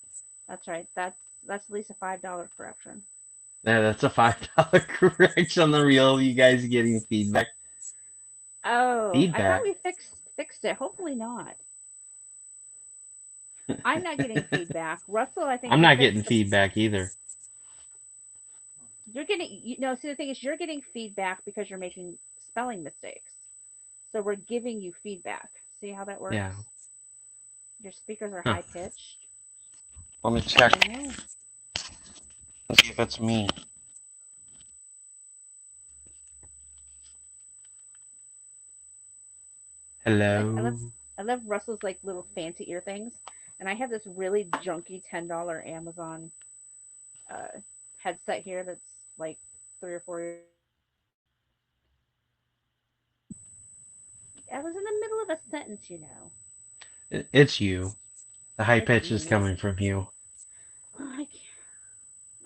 That's right. That's at least a $5 correction. Yeah, that's a $5 correction on the real. You guys getting feedback? Oh, I thought Feedback. we fixed it. Hopefully not. I'm not getting feedback. Russell, I think I'm you not getting fixed the. feedback either. You're getting. No, see, the thing is, you're getting feedback because you're making spelling mistakes. So we're giving you feedback. See how that Yeah. works? Your speakers are Huh. high pitched. Let me check. I know. Let's see if it's me. I love Hello. I love Russell's like little fancy ear things, and I have this really junky $10 Amazon uh, headset here that's like 3 or 4 years old. I was in the middle of a sentence, you know. It's you. The high It's pitch is me. coming from you.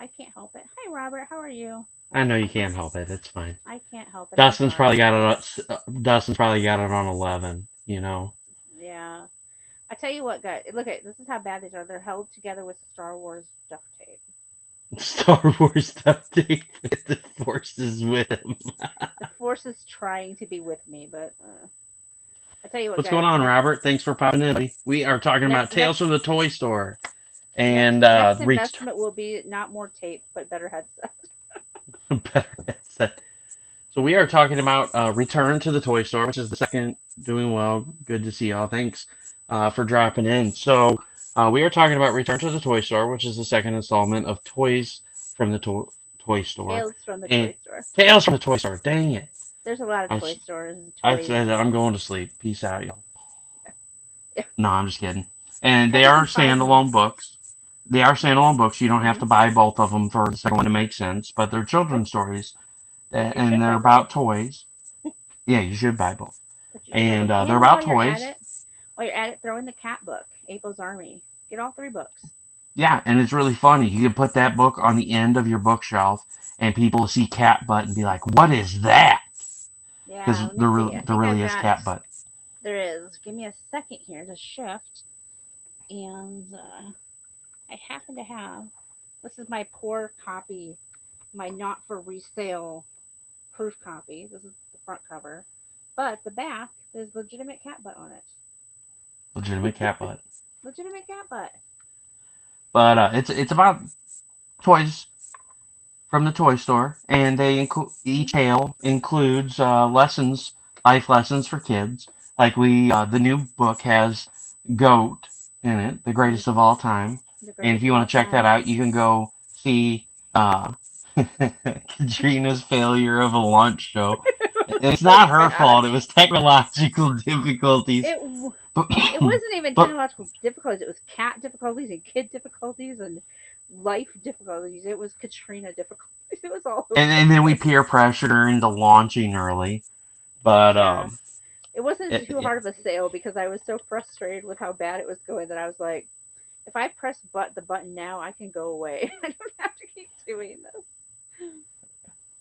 I can't help it. Hi, Robert. How are you? I know you can't help it. It's fine. I can't help it. I'm Dustin's probably sorry. got it. Dustin's probably got it on 11. You know, Yeah. I tell you what, guys. Look at this is how bad these are. They're held together with Star Wars duct tape. Star Wars stuff. With the forces with him. The Force is trying to be with me, but I tell you what, What's going guys. on, Next, Robert? Thanks for popping in, buddy. We are talking about next, Tales next, from the Toy Store and next reached investment will be not more tape, but better headset. better headset. So we are talking about Return to the Toy Store, which is the second. Doing well. Good to see y'all. Thanks for dropping in. So we are talking about Return to the Toy Store, which is the second installment of Toys from the Toy Store. Tales from the And toy store. Tales from the Toy Store. Dang it. There's a lot of I, toy stores and I toys. said I'm going to sleep. Peace out, y'all. Yeah. No, I'm just kidding. And they Catch us are in 5 minutes. standalone books. They are standalone books. You don't have Hmm. to buy both of them for the second one to make sense, but they're children's Which stories, you and should they're buy both. about toys. Yeah, you should buy both. But you should buy And both. they're And about toys. while you're at it, throw in the cat book, April's Army. Get all 3 books. Yeah, and it's really funny. You can put that book on the end of your bookshelf, and people will see cat butt and be like, "What is that?" Yeah, Because let me see. I there think really I've is got. cat butt. There is. Give me a second here to shift. And I happen to have. This is my poor copy, my not for resale proof copy. This is the front cover. But the back, there's legitimate cat butt on it. Legitimate cat butt. Legitimate cat butt. But it's about toys from the toy store, and they each tale includes lessons, life lessons for kids. Like the new book has Goat in it, the greatest of all time. The And if greatest you of all want to check that time. out, you can go see Katrina's failure of a launch show. It's So not her bad. fault. It was technological difficulties. It But, it wasn't even but technological difficulties. It was cat difficulties and kid difficulties and life difficulties. It was Katrina difficulties. It was all over the and then we place. peer pressured her into launching early. But Yeah. It wasn't too yeah. hard of a sale because I was so frustrated with how bad it was going that I was like, if I press the button now, I can go away. I don't have to keep doing this.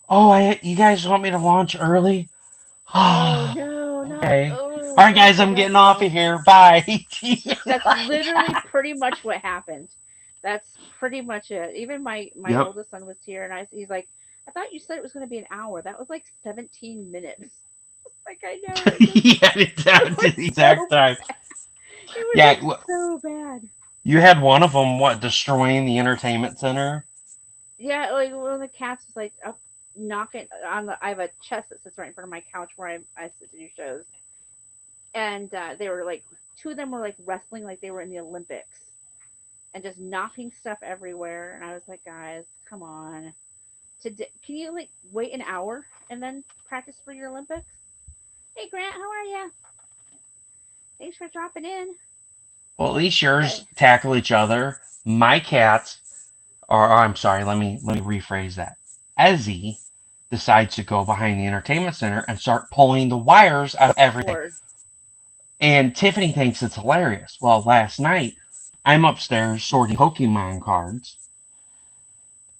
Oh, you guys want me to launch early? Oh no, not Okay. oh All right, don't guys, I'm getting off don't. of here. Bye. That's literally pretty much what happened. That's pretty much it. Even my Yep. oldest son was here, and he's like, I thought you said it was going to be an hour. That was like 17 minutes. Like I know it just He had it it down to was the exact so time. it was Yeah, just so bad. you had one of them, what, destroying the entertainment center? Yeah, like one of the cats was like up knocking on the. I have a chest that sits right in front of my couch where I sit to do shows, and they were like 2 of them were like wrestling like they were in the Olympics and just knocking stuff everywhere. And I was like, guys, come on. Can you like wait an hour and then practice for your Olympics? Hey Grant, how are you? Thanks for dropping in. Well, at least But yours tackle each other. My cats I'm sorry, let me rephrase that. Ezzy decides to go behind the entertainment center and start pulling the wires out of everything. Lord, And Tiffany thinks it's hilarious. Well, last night I'm upstairs sorting Pokemon cards,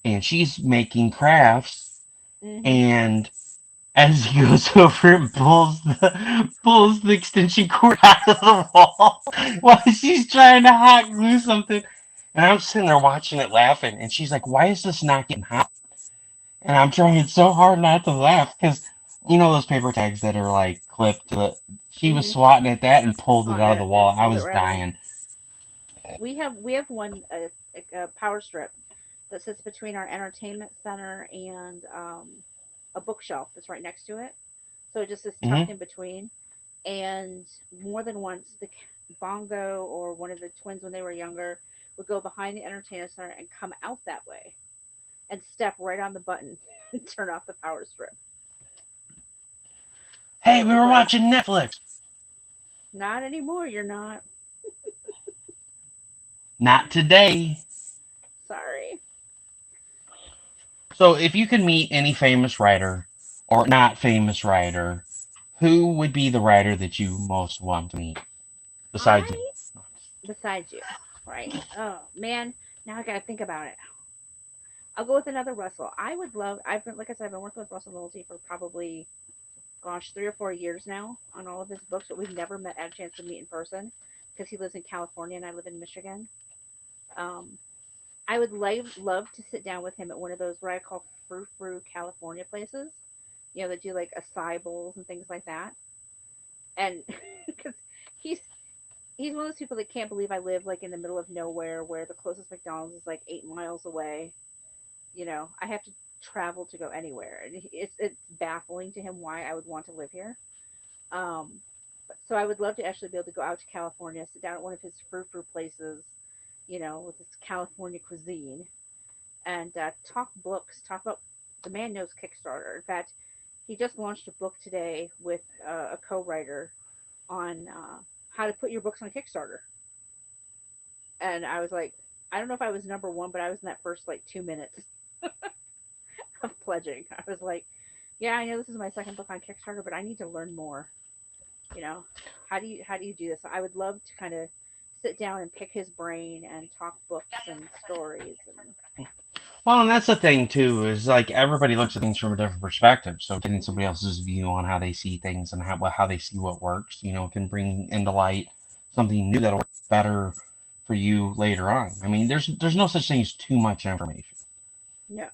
and she's making crafts, mm-hmm. and as he goes over and pulls the extension cord out of the wall while she's trying to hot glue something. And I'm sitting there watching it laughing, and she's like, "Why is this not getting hot?" And I'm trying so hard not to laugh because you know those paper tags that are like clipped to the. She was Mm-hmm. swatting at that and pulled it On out of the it and wall. I pulled it was right out. dying. We have one a power strip that sits between our entertainment center and a bookshelf that's right next to it. So it just is tucked Hmm. in between. And more than once, the Bongo or one of the twins when they were younger would go behind the entertainment center and come out that way. and step right on the button and turn off the power strip. So Hey, it we was were like, watching Netflix. not anymore, you're not. Not today. Sorry. So, if you could meet any famous writer or not famous writer, who would be the writer that you most want to meet besides me? I, besides you, right? Oh, man. Now I got to think about it. I'll go with another Russell. I would love, I've been, like I said, I've been working with Russell Nolte for probably, gosh, 3 or 4 years now on all of his books, but we've never met, had a chance to meet in person because he lives in California and I live in Michigan. Um, I would love to sit down with him at one of those what I call frou frou California places. You know, that do like acai bowls and things like that. And because he's he's one of those people that can't believe I live like in the middle of nowhere where the closest McDonald's is like 8 miles away. You know, I have to travel to go anywhere, and it's baffling to him why I would want to live here. Um, so I would love to actually be able to go out to California, sit down at one of his frou frou places, you know, with his California cuisine, and talk books. Talk about the man knows Kickstarter. In fact, he just launched a book today with a co-writer on how to put your books on Kickstarter. And I was like, I don't know if I was number one, but I was in that first like 2 minutes of pledging. I was like, yeah, I know this is my second book on Kickstarter, but I need to learn more. You know, how do you do this? I would love to kind of sit down and pick his brain and talk books and stories and Well, and that's the thing too, is like everybody looks at things from a different perspective. So getting mhm. somebody else's view on how they see things and how they see what works, can bring into light something new that'll work better for you later on. I mean, there's no such thing as too much information. No.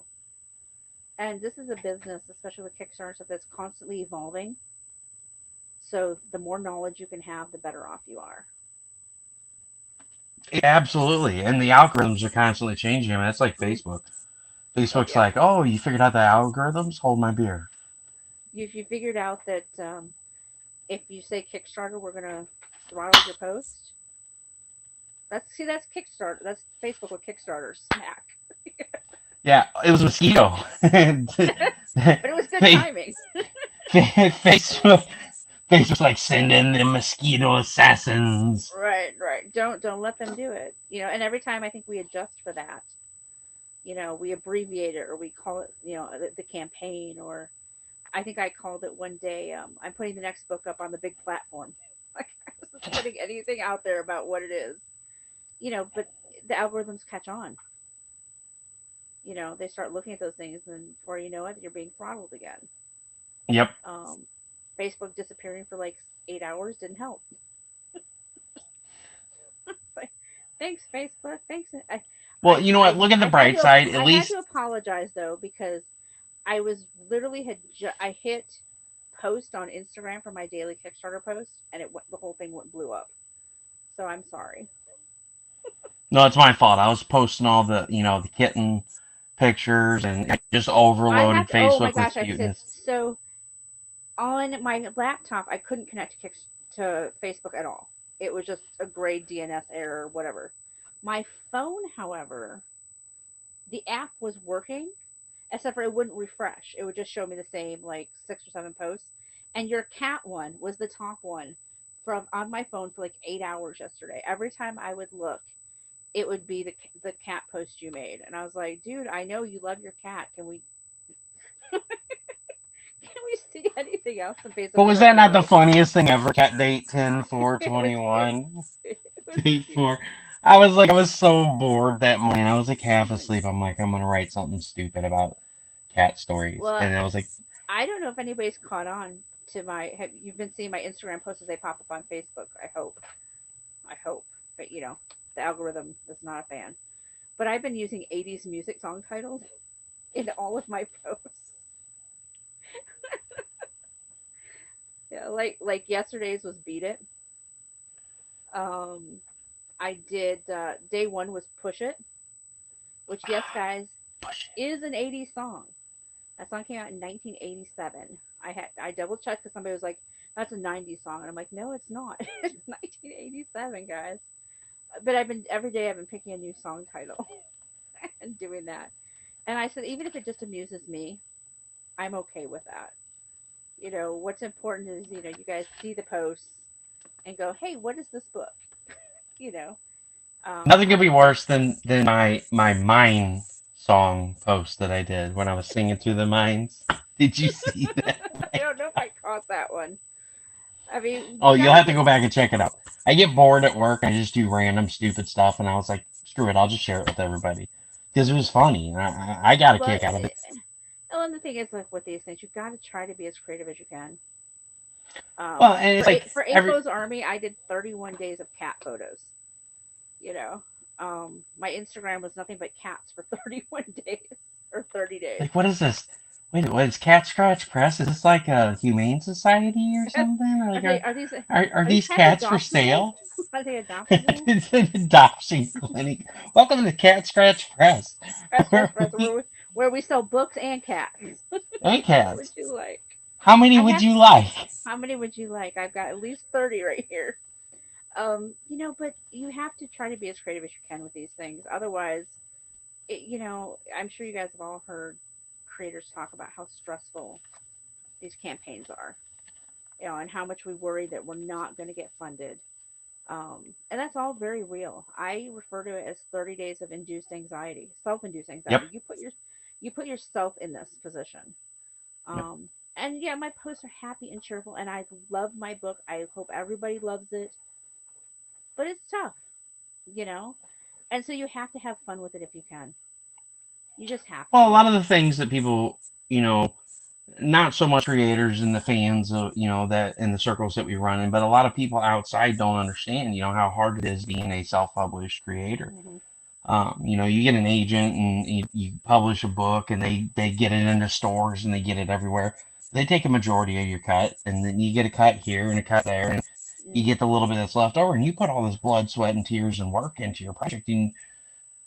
And this is a business, especially with Kickstarter, stuff that's constantly evolving. So the more knowledge you can have, the better off you are. Absolutely, and the algorithms are constantly changing. I mean, that's like Facebook. Oh Facebook's yeah. like, oh, you figured out the algorithms? Hold my beer. If you figured out that if you say Kickstarter, we're gonna throttle your post. That's Kickstarter. That's Facebook with Kickstarter smack. Yeah, it was a mosquito. But it was good timing. Facebook, Facebook's like, send in the mosquito assassins. Right, right. Don't let them do it. You know, and every time I think we adjust for that. You know, we abbreviate it or we call it, you know, the campaign or I think I called it one day. I'm putting the next book up on the big platform. Like I wasn't putting anything out there about what it is, you know. But the algorithms catch on. You know, they start looking at those things, and before you know it, you're being throttled again. Yep. Um, Facebook disappearing for like 8 hours didn't help. Like, thanks Facebook, thanks. Well, you know what? Look at the I had bright to side. At least, apologize though because I was literally I hit post on Instagram for my daily Kickstarter post, and the whole thing went blew up. So I'm sorry. no, it's my fault. I was posting all the kitten pictures and I just I overloaded have to. Oh my Facebook with gosh, I have to say this. cuteness. So on my laptop, I couldn't connect to Facebook at all. It was just a grade DNS error, whatever. My phone, however, the app was working, except for it wouldn't refresh. It would just show me the same like 6 or 7 posts. And your cat one was the top one from on my phone for like 8 hours yesterday. Every time I would look, it would be the cat post you made, and I was like, dude, I know you love your cat. Can we see anything else on Facebook? But He's was like, that not the no. funniest thing ever? Cat date 10 It was cute. 4/21. It was Date cute. 4. I was so bored that morning. I was like half asleep. I'm like, I'm gonna write something stupid about cat stories. Well, And I was like, I don't know if anybody's caught on to you've been seeing my Instagram posts as they pop up on Facebook. I hope, but you know, the algorithm is not a fan. But I've been using 80s music song titles in all of my posts. Yeah, like yesterday's was Beat It. Um, I did day one was Push It, which yes, guys, push it. is an 80s song. That song came out in 1987. I double checked because somebody was like, "That's a 90s song," and I'm like, "No, it's not. It's 1987, guys." But every day I've been picking a new song title and doing that. And I said, even if it just amuses me, I'm okay with that. What's important is, you guys see the posts and go, hey, what is this book? You know, Nothing could I be worse than my mine song post that I did when I was singing through the mines. Did you see that? I don't know if I caught that one. I mean, Oh, you you'll gotta have to get go back and check it out. I get bored at work. I just do random stupid stuff, and I was like, screw it, I'll just share it with everybody because it was funny. I got a well. kick out of it. And the thing is, like with these things, you got to try to be as creative as you can. Well, and it's like For every Aplo's Army, I did 31 days of cat photos. You know, my Instagram was nothing but cats for 31 days or 30 days. like what is this? Wait, what is Cat Scratch Press? Is this like a humane society or something? Or Are like they are are these these cats cats for adoptable? sale? Are they adoptable? It's an adoption clinic. Welcome to Cat Scratch Press. Scratch Press, where we sell books and cats. Hey, Which one would cats. you like? How many I would have. you like? How many would you like? I've got at least 30 right here. But you have to try to be as creative as you can with these things. Otherwise, I'm sure you guys have all heard creators talk about how stressful these campaigns are, and how much we worry that we're not going to get funded. And that's all very real. I refer to it as 30 days of induced anxiety, self-induced Yep. anxiety. You put yourself in this position. Yep. And yeah, my posts are happy and cheerful, and I love my book. I hope everybody loves it, but it's tough, you know. And so you have to have fun with it if you can. You just have Well, a to. lot of the things that people, not so much creators and the fans of, that in the circles that we run in, but a lot of people outside don't understand, how hard it is being a self-published creator. Hmm. You get an agent and you publish a book and they get it into stores and they get it everywhere. They take a majority of your cut and then you get a cut here and a cut there and you Mm, get the little bit that's left over and you put all this blood, sweat, and tears and work into your project and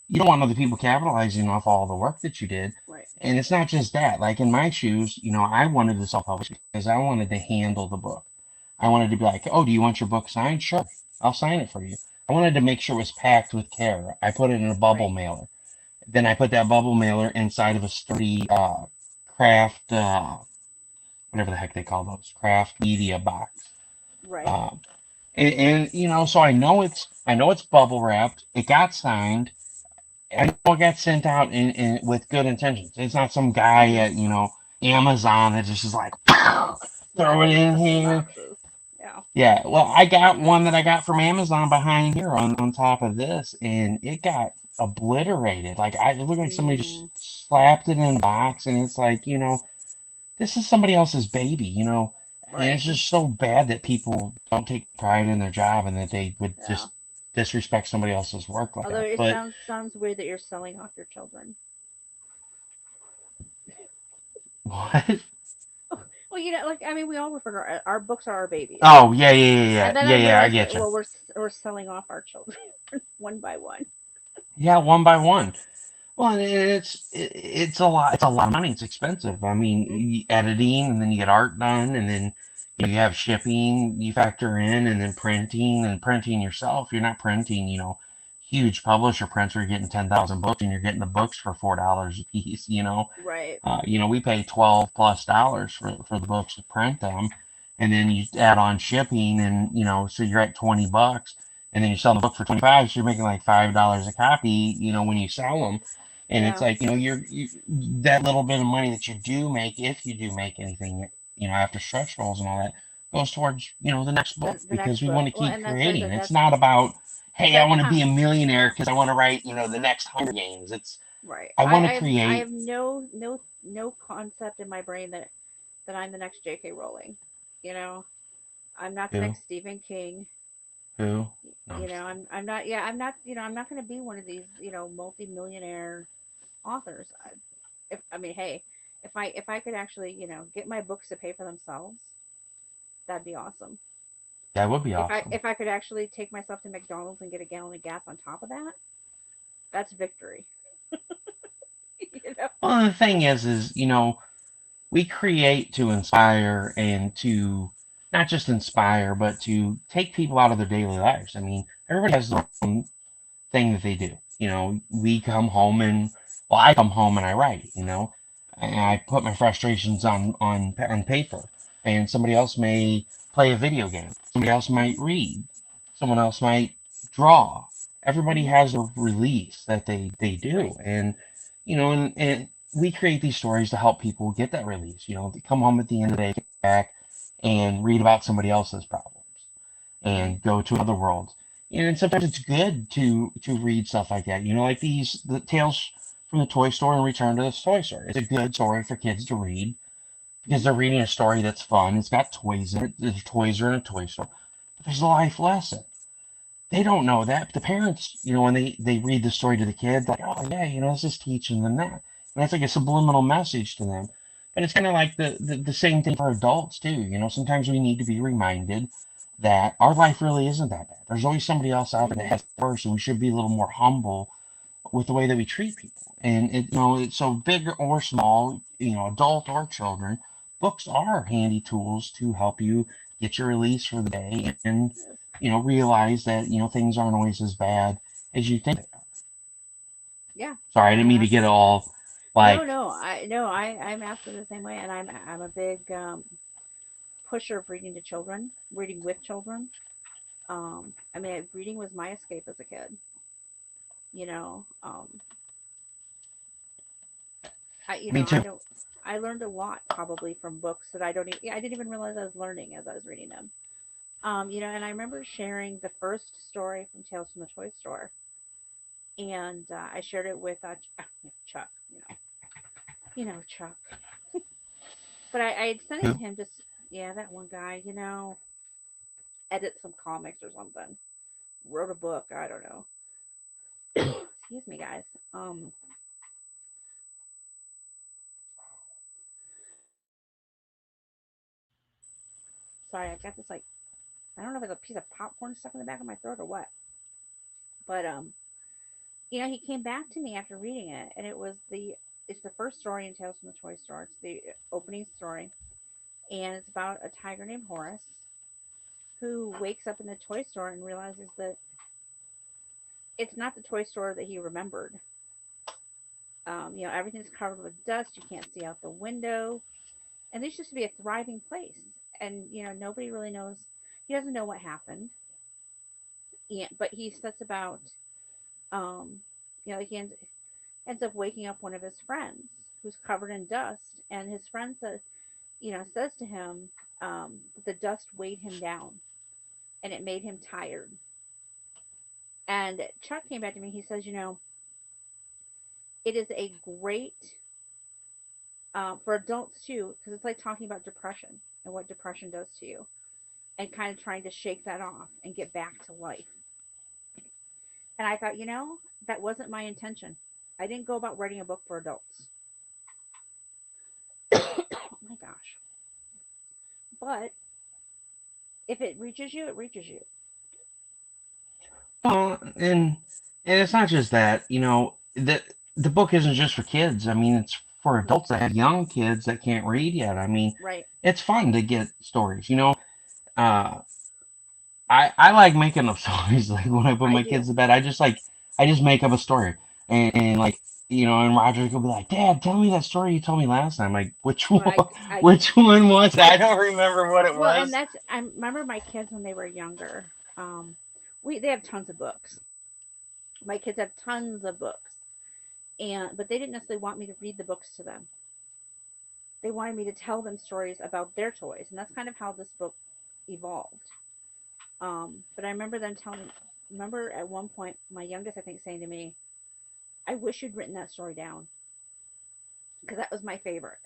you don't want other people capitalizing off all the work that you did. right. And it's not just that. Like in my shoes, I wanted to self-publish because I wanted to handle the book. I wanted to be like, oh, do you want your book signed? Sure, I'll sign it for you. I wanted to make sure it was packed with care. I put it in a bubble Right. mailer. Then I put that bubble mailer inside of a sturdy craft, whatever the heck they call those, craft media box. Right. Um, and so I know it's bubble wrapped. It got signed. I know it got sent out with good intentions. It's not some guy Hmm. at Amazon that just is like throw it Rattling in stuff in here. boxes. Yeah. Yeah, well, I got one that I got from Amazon behind here on top of this, and it got obliterated. Like it looked like somebody just Mm, slapped it in a box, and it's like this is somebody else's baby, and right. it's just so bad that people don't take pride in their job and that they would Yeah. just disrespect somebody else's work like Although that. it But sounds weird that you're selling off your children. what? Well, like I mean, we all refer to our books are our babies, Oh, yeah, yeah, yeah, yeah, and then yeah, I yeah. I realized get that you. we're selling off our children one by one. Yeah, one by one. Well, and it's a lot. It's a lot of money. It's expensive. I mean, Hmm. editing, and then you get art done, and then you have shipping you factor in, and then printing and printing yourself. You're not printing, huge publisher prints where you're getting 10,000 books, and you're getting the books for $4 a piece. Right. We pay $12+ for the books to print them, and then you add on shipping, and so you're at $20, and then you're selling the book for 25, so you're making like $5 a copy, when you sell them, and it's Yeah. like that little bit of money that you do make, if you do make anything, after stretch goals and all that, goes towards the next book The because next we book. want to Well, keep and that's like creating. that. It's not about hey, I That's want to how. be a millionaire because I want to write the next Hunger Games. It's Right. I want to I create. have no concept in my brain that I'm the next J.K. Rowling. You know, I'm not the Who? next Stephen King. Who? No, I'm just I'm not. Yeah, I'm not. I'm not going to be one of these multi-millionaire authors. I mean, hey, if I could actually get my books to pay for themselves, that'd be awesome. That would be awesome. If I could actually take myself to McDonald's and get a gallon of gas on top of that, that's victory. you know. Well, the thing is, we create to inspire and to not just inspire, but to take people out of their daily lives. I mean, everybody has their own thing that they do. We come home and Well, I come home and I write, and I put my frustrations on paper. And somebody else may play a video game. Somebody else might read. Someone else might draw. Everybody Mm-hmm. has a release that they do, Right. and and we create these stories to help people get that release. They come home at the end of the day, get back, and read about somebody else's problems Mm-hmm. and go to other worlds. And sometimes it's good to read stuff like that. Like the tales from the toy store and Return to the Toy Store. It's a good story for kids to read because Mm-hmm. they're reading a story that's fun. It's got toys in it. The toys are in a toy store, but there's a life lesson. They don't know that. But the parents, when they read the story to the kids, like, oh yeah, this is teaching them that. And that's like a subliminal message to them. But it's kind of like the same thing for adults too. Sometimes we need to be reminded that our life really isn't that bad. There's always somebody else out there that Mm-hmm. has it worse, and we should be a little more humble with the way that we treat people. And it's so big or small, adult or children, books are handy tools to help you get your release for the day and Yes. realize that things aren't always as bad as you think they are. Yeah. Sorry, I didn't And mean to get all no, like no, I'm absolutely the same way, and I'm a big pusher of reading to children, reading with children. I mean, reading was my escape as a kid. You know, me I too. don't. I learned a lot probably from books that I didn't even realize I was learning as I was reading them. And I remember sharing the first story from Tales from the Toy Store, and I shared it with Chuck. Chuck. But I had sent it to Who? him just, yeah, that one guy, edit some comics or something, wrote a book. I don't know. Excuse me, guys. Um, Sorry, I got this like I don't know if it's a piece of popcorn stuck in the back of my throat or what. But he came back to me after reading it, and it's the first story in Tales from the Toy Store. It's the opening story, and it's about a tiger named Horace who wakes up in the toy store and realizes that it's not the toy store that he remembered. Everything's covered with dust. You can't see out the window, and this used to be a thriving place. And nobody really knows. He doesn't know what happened, but he sets about. Um, he ends up waking up one of his friends who's covered in dust, and his friend says to him that the dust weighed him down and it made him tired. And Chuck came back to me. He says, it is a great for adults too, because it's like talking about depression and what depression does to you, and kind of trying to shake that off and get back to life. And I thought, that wasn't my intention. I didn't go about writing a book for adults. Oh my gosh. But if it reaches you, it reaches you. And it's not just that. The book isn't just for kids. I mean, it's for adults that have young kids that can't read yet. I mean, Right. it's fun to get stories. Uh, I like making up stories. Like when I put I my do. kids to bed, I just make up a story, and like and Roger will be like, Dad, tell me that story you told me last time. Like which Well, one? I Which one was it? I don't remember what it well, and was. I remember my kids when they were younger. They have tons of books. My kids have tons of books, but they didn't necessarily want me to read the books to them. They wanted me to tell them stories about their toys, and that's kind of how this book evolved. But I remember them telling. Remember at one point, my youngest, I think, saying to me, "I wish you'd written that story down because that was my favorite."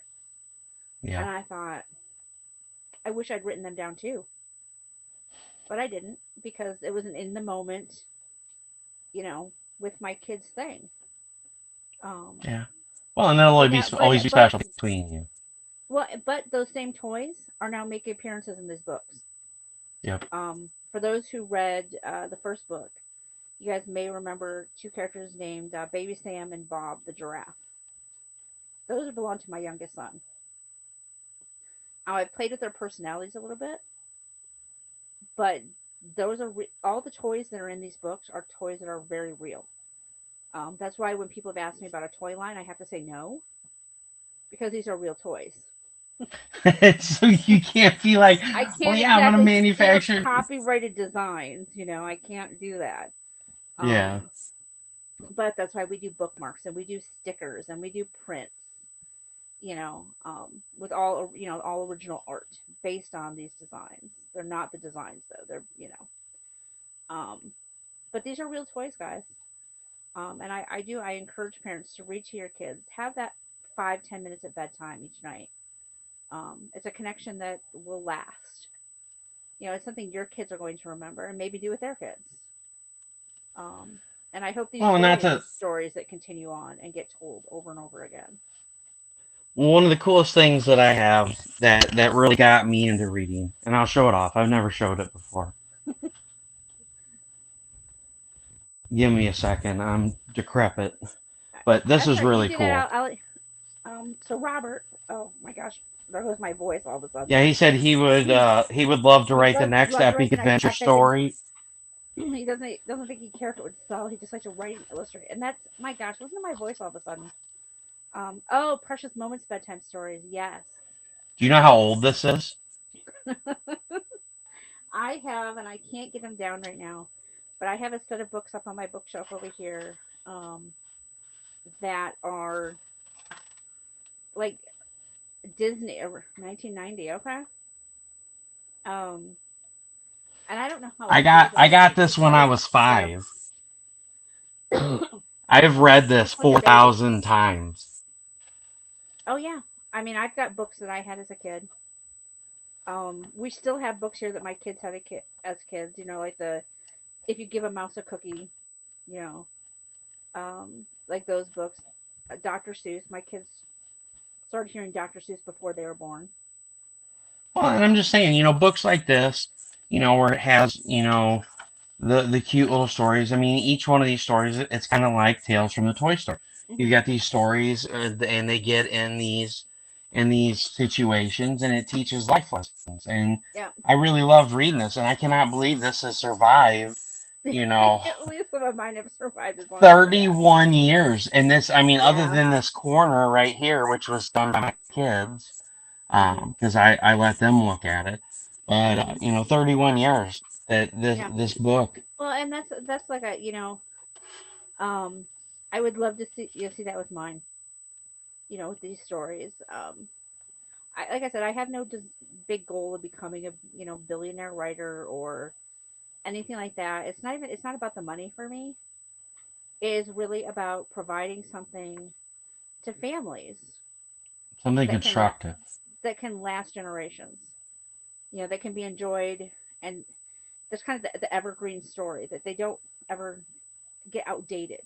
And Yeah, I thought, I wish I'd written them down too, but I didn't because it wasn't in the moment, you know, with my kids thing. Um, yeah. Well, and that'll but always be now, always be special between you. but those same toys are now making appearances in these books. Yep. For those who read the first book, you guys may remember two characters named Baby Sam and Bob the giraffe. Those belong to my youngest son. I played with their personalities a little bit, but those are all the toys that are in these books are toys that are very real. That's why when people have asked me about a toy line, I have to say no because these are real toys. So you can't be like, I oh can't yeah, I'm gonna exactly steal manufacture. copyrighted designs. I can't do that. Yeah. Um, but that's why we do bookmarks and we do stickers and we do prints. With all original art based on these designs. They're not the designs though. Um, but these are real toys, guys. And I encourage parents to read to your kids. Have that 5-10 minutes at bedtime each night. It's a connection that will last. It's something your kids are going to remember and maybe do with their kids. Um, and I hope these Well, and that's stories are a stories that continue on and get told over and over again. one of the coolest things that I have that really got me into reading, and I'll show it off. I've never showed it before. Give me a second. I'm decrepit, but this That's is right. You really do that. cool. So Robert, oh my gosh, there goes my voice all of a sudden. Yeah, he said he would love to He'd write the next love to write epic the next adventure epic, and story. he doesn't think he'd care if it would sell. He just likes to write and illustrate. And that's my gosh, listen to my voice all of a sudden. Oh, Precious Moments bedtime stories. Yes, Do you know how old this is? I have, and I can't get them down right now, but I have a set of books up on my bookshelf over here that are like Disney 1990. Okay. Um, and I don't know how old I they are got this because when I was they're 5. I've read they're this just like a baby. 4,000 times. Oh yeah. I mean, I've got books that I had as a kid. We still have books here that my kids had as kids. Like the if you give a mouse a cookie, you know, like those books. Dr. Seuss. My kids started hearing Dr. Seuss before they were born. Well, and I'm just saying, books like this, where it has, the cute little stories. I mean, each one of these stories, it's kind of like Tales from the Toy Store. You Hmm. got these stories, and they get in these situations, and it teaches life lessons. And Yeah. I really loved reading this, and I cannot believe this has survived, you know, At least some of mine have survived as long as they have. 31 years. And this, I mean, other Yeah. than this corner right here, which was done by my kids, Hmm. because I let them look at it. But Hmm. 31 years that Yeah. this book. Well, and that's like um, I would love to see that with mine. With these stories. Like I said, I have no big goal of becoming a billionaire writer or anything like that. It's not about the money for me. It is really about providing something to families Something that can la- constructive. that can last generations. That can be enjoyed, and there's kind of the evergreen story that they don't ever get outdated.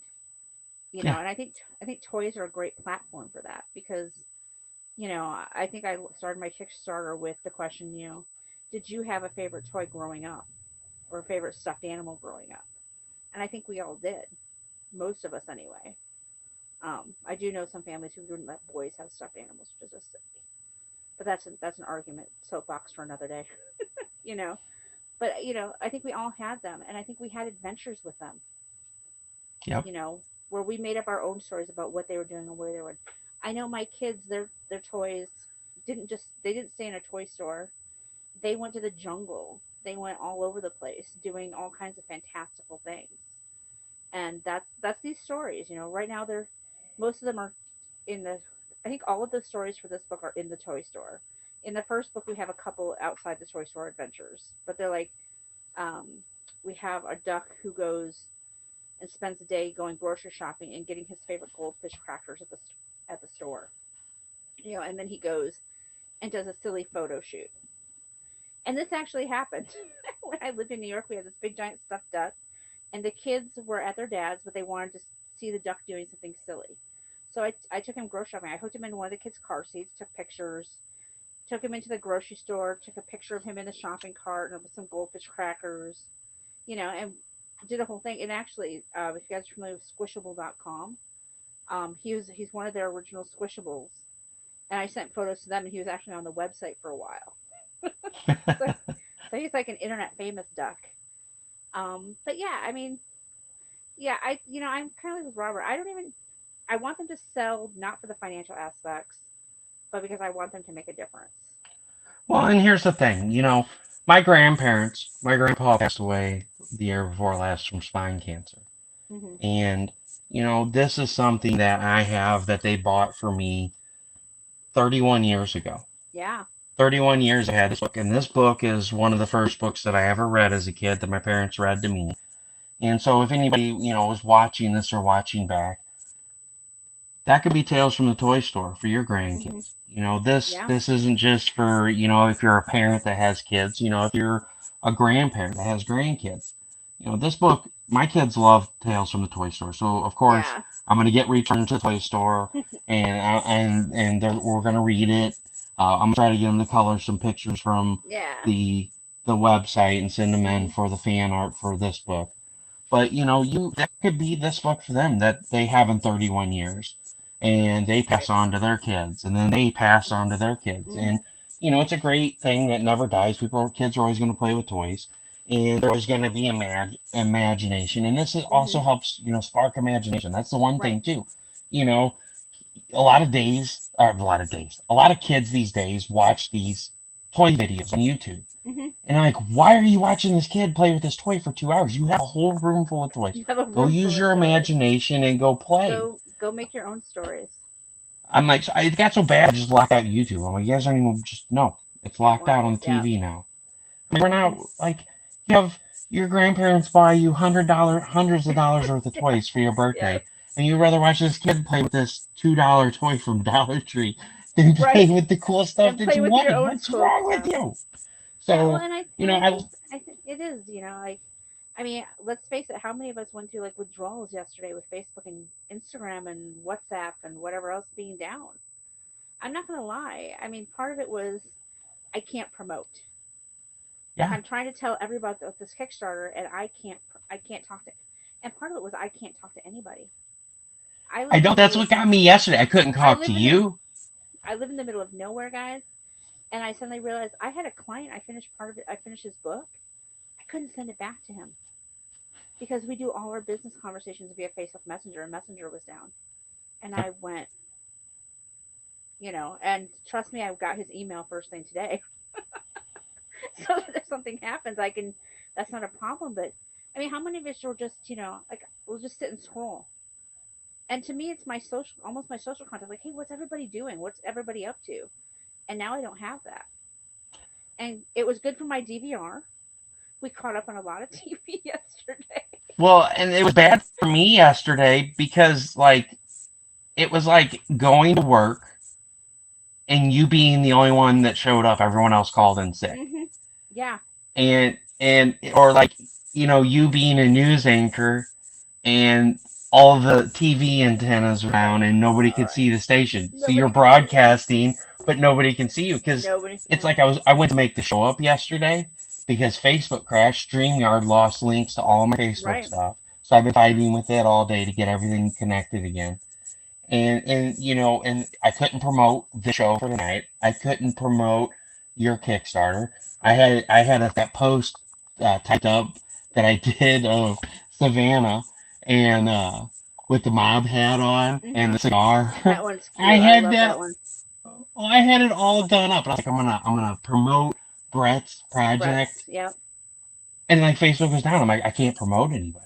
Yeah. And I think toys are a great platform for that because I think I started my Kickstarter with the question, did you have a favorite toy growing up or a favorite stuffed animal growing up? And I think we all did, most of us anyway. I do know some families who wouldn't let boys have stuffed animals, which is just silly. But that's an argument soapbox for another day, you know. But I think we all had them, and I think we had adventures with them, Yep. you know, where we made up our own stories about what they were doing and where they were. I know my kids, their toys they didn't stay in a toy store. They went to the jungle. They went all over the place doing all kinds of fantastical things. And that's these stories. Right now they're most of them are in the I think all of the stories for this book are in the toy store. In the first book we have a couple outside the toy store adventures, but they're like um, we have a duck who goes and spends the day going grocery shopping and getting his favorite goldfish crackers at the store. And then he goes and does a silly photo shoot. And this actually happened. When I lived in New York, we had this big giant stuffed duck, and the kids were at their dad's, but they wanted to see the duck doing something silly. So I took him grocery shopping. I hooked him in one of the kids' car seats, took pictures, took him into the grocery store, took a picture of him in the shopping cart and with some goldfish crackers, and did a whole thing. And actually, if you guys are familiar with Squishable.com, he's one of their original Squishables, and I sent photos to them, and he was actually on the website for a while. So, so he's like an internet famous duck. But yeah, I mean, yeah, I'm kind of like with Robert. I want them to sell not for the financial aspects, but because I want them to make a difference. Well, and here's the thing, my grandparents, my grandpa passed away the year before last from spine cancer. Hmm. And, this is something that I have that they bought for me 31 years ago. Yeah. 31 years I had this book, and this book is one of the first books that I ever read as a kid that my parents read to me. And so if anybody, was watching this or watching back, that could be Tales from the Toy Store for your Hmm. grandkids. This Yeah. this isn't just for, if you're a parent that has kids, if you're a grandparent that has grandkids. This book, my kids love Tales from the Toy Store. So of course, Yeah. I'm gonna get returned to the toy store, and we're gonna read it. I'm gonna try to get them to color some pictures from Yeah. the website and send them in Hmm. for the fan art for this book. But that could be this book for them that they have in 31 years, and they pass Right. on to their kids, and then they pass on to their kids, Hmm. and it's a great thing that never dies. Kids are always going to play with toys, and there's always going to be imagination, and Hmm. also helps spark imagination. That's the one Right. thing too. You know, a lot of kids these days watch these toy videos on YouTube. Hmm. And I'm like, why are you watching this kid play with this toy for 2 hours? You have a whole room full of toys. You have a Go room use full of your toys. imagination and go play. Go make your own stories. I'm like, it got so bad, I just locked out YouTube. I'm like, you guys don't even just, no, it's Can't locked out watch on it. the Yeah. TV now. I mean, we're Hmm. not, like, you have your grandparents buy you hundreds of dollars worth of Yes. toys for your Yes. birthday, and you'd rather watch this kid play with this $2 toy from Dollar Tree than play Right. with the cool stuff Then that play you with your wanted. own What's cool wrong with stuff. you? Yeah. Well, So, and I think it is. Like, I mean, let's face it. How many of us went through like withdrawals yesterday with Facebook and Instagram and WhatsApp and whatever else being down? I'm not gonna lie. I mean, part of it was I can't promote. Like yeah, I'm trying to tell everybody about this Kickstarter, and I can't talk to. And part of it was I can't talk to anybody. I I live in don't, the that's middle what of got me yesterday. I couldn't I talk to live in the you. I live in the middle of nowhere, guys. And I suddenly realized I had a client. I finished part of it. I finished his book. I couldn't send it back to him because we do all our business conversations via Facebook Messenger, and Messenger was down. And Yep. I went, and trust me, I got his email first thing today. So that if something happens, I can. That's not a problem. But I mean, how many of us are just, like we'll just sit and scroll. And to me, it's my social, almost my social content. Like, hey, what's everybody doing? What's everybody up to? And now I don't have that. And it was good for my DVR. We caught up on a lot of TV yesterday. Well, and it was bad for me yesterday because, like, it was like going to work and you being the only one that showed up. Everyone else called in sick. Hmm. Yeah. Or like, you being a news anchor and all the TV antennas around and nobody All could right. see the station. So you're Nobody can see it. broadcasting, but nobody can see you because Nobody. it's like I went to make the show up yesterday because Facebook crashed. StreamYard lost links to all my Facebook Right. stuff. So I've been fighting with it all day to get everything connected again. And I couldn't promote the show for tonight. I couldn't promote your Kickstarter. I had that post typed up that I did of Savannah and with the mob hat on and Hmm. the cigar. That one's I cute. I had love that. that one. I had it all done up. And I was like, I'm gonna promote Brett's project, Brett's. Yep. and like Facebook was down. I'm like, I can't promote anybody.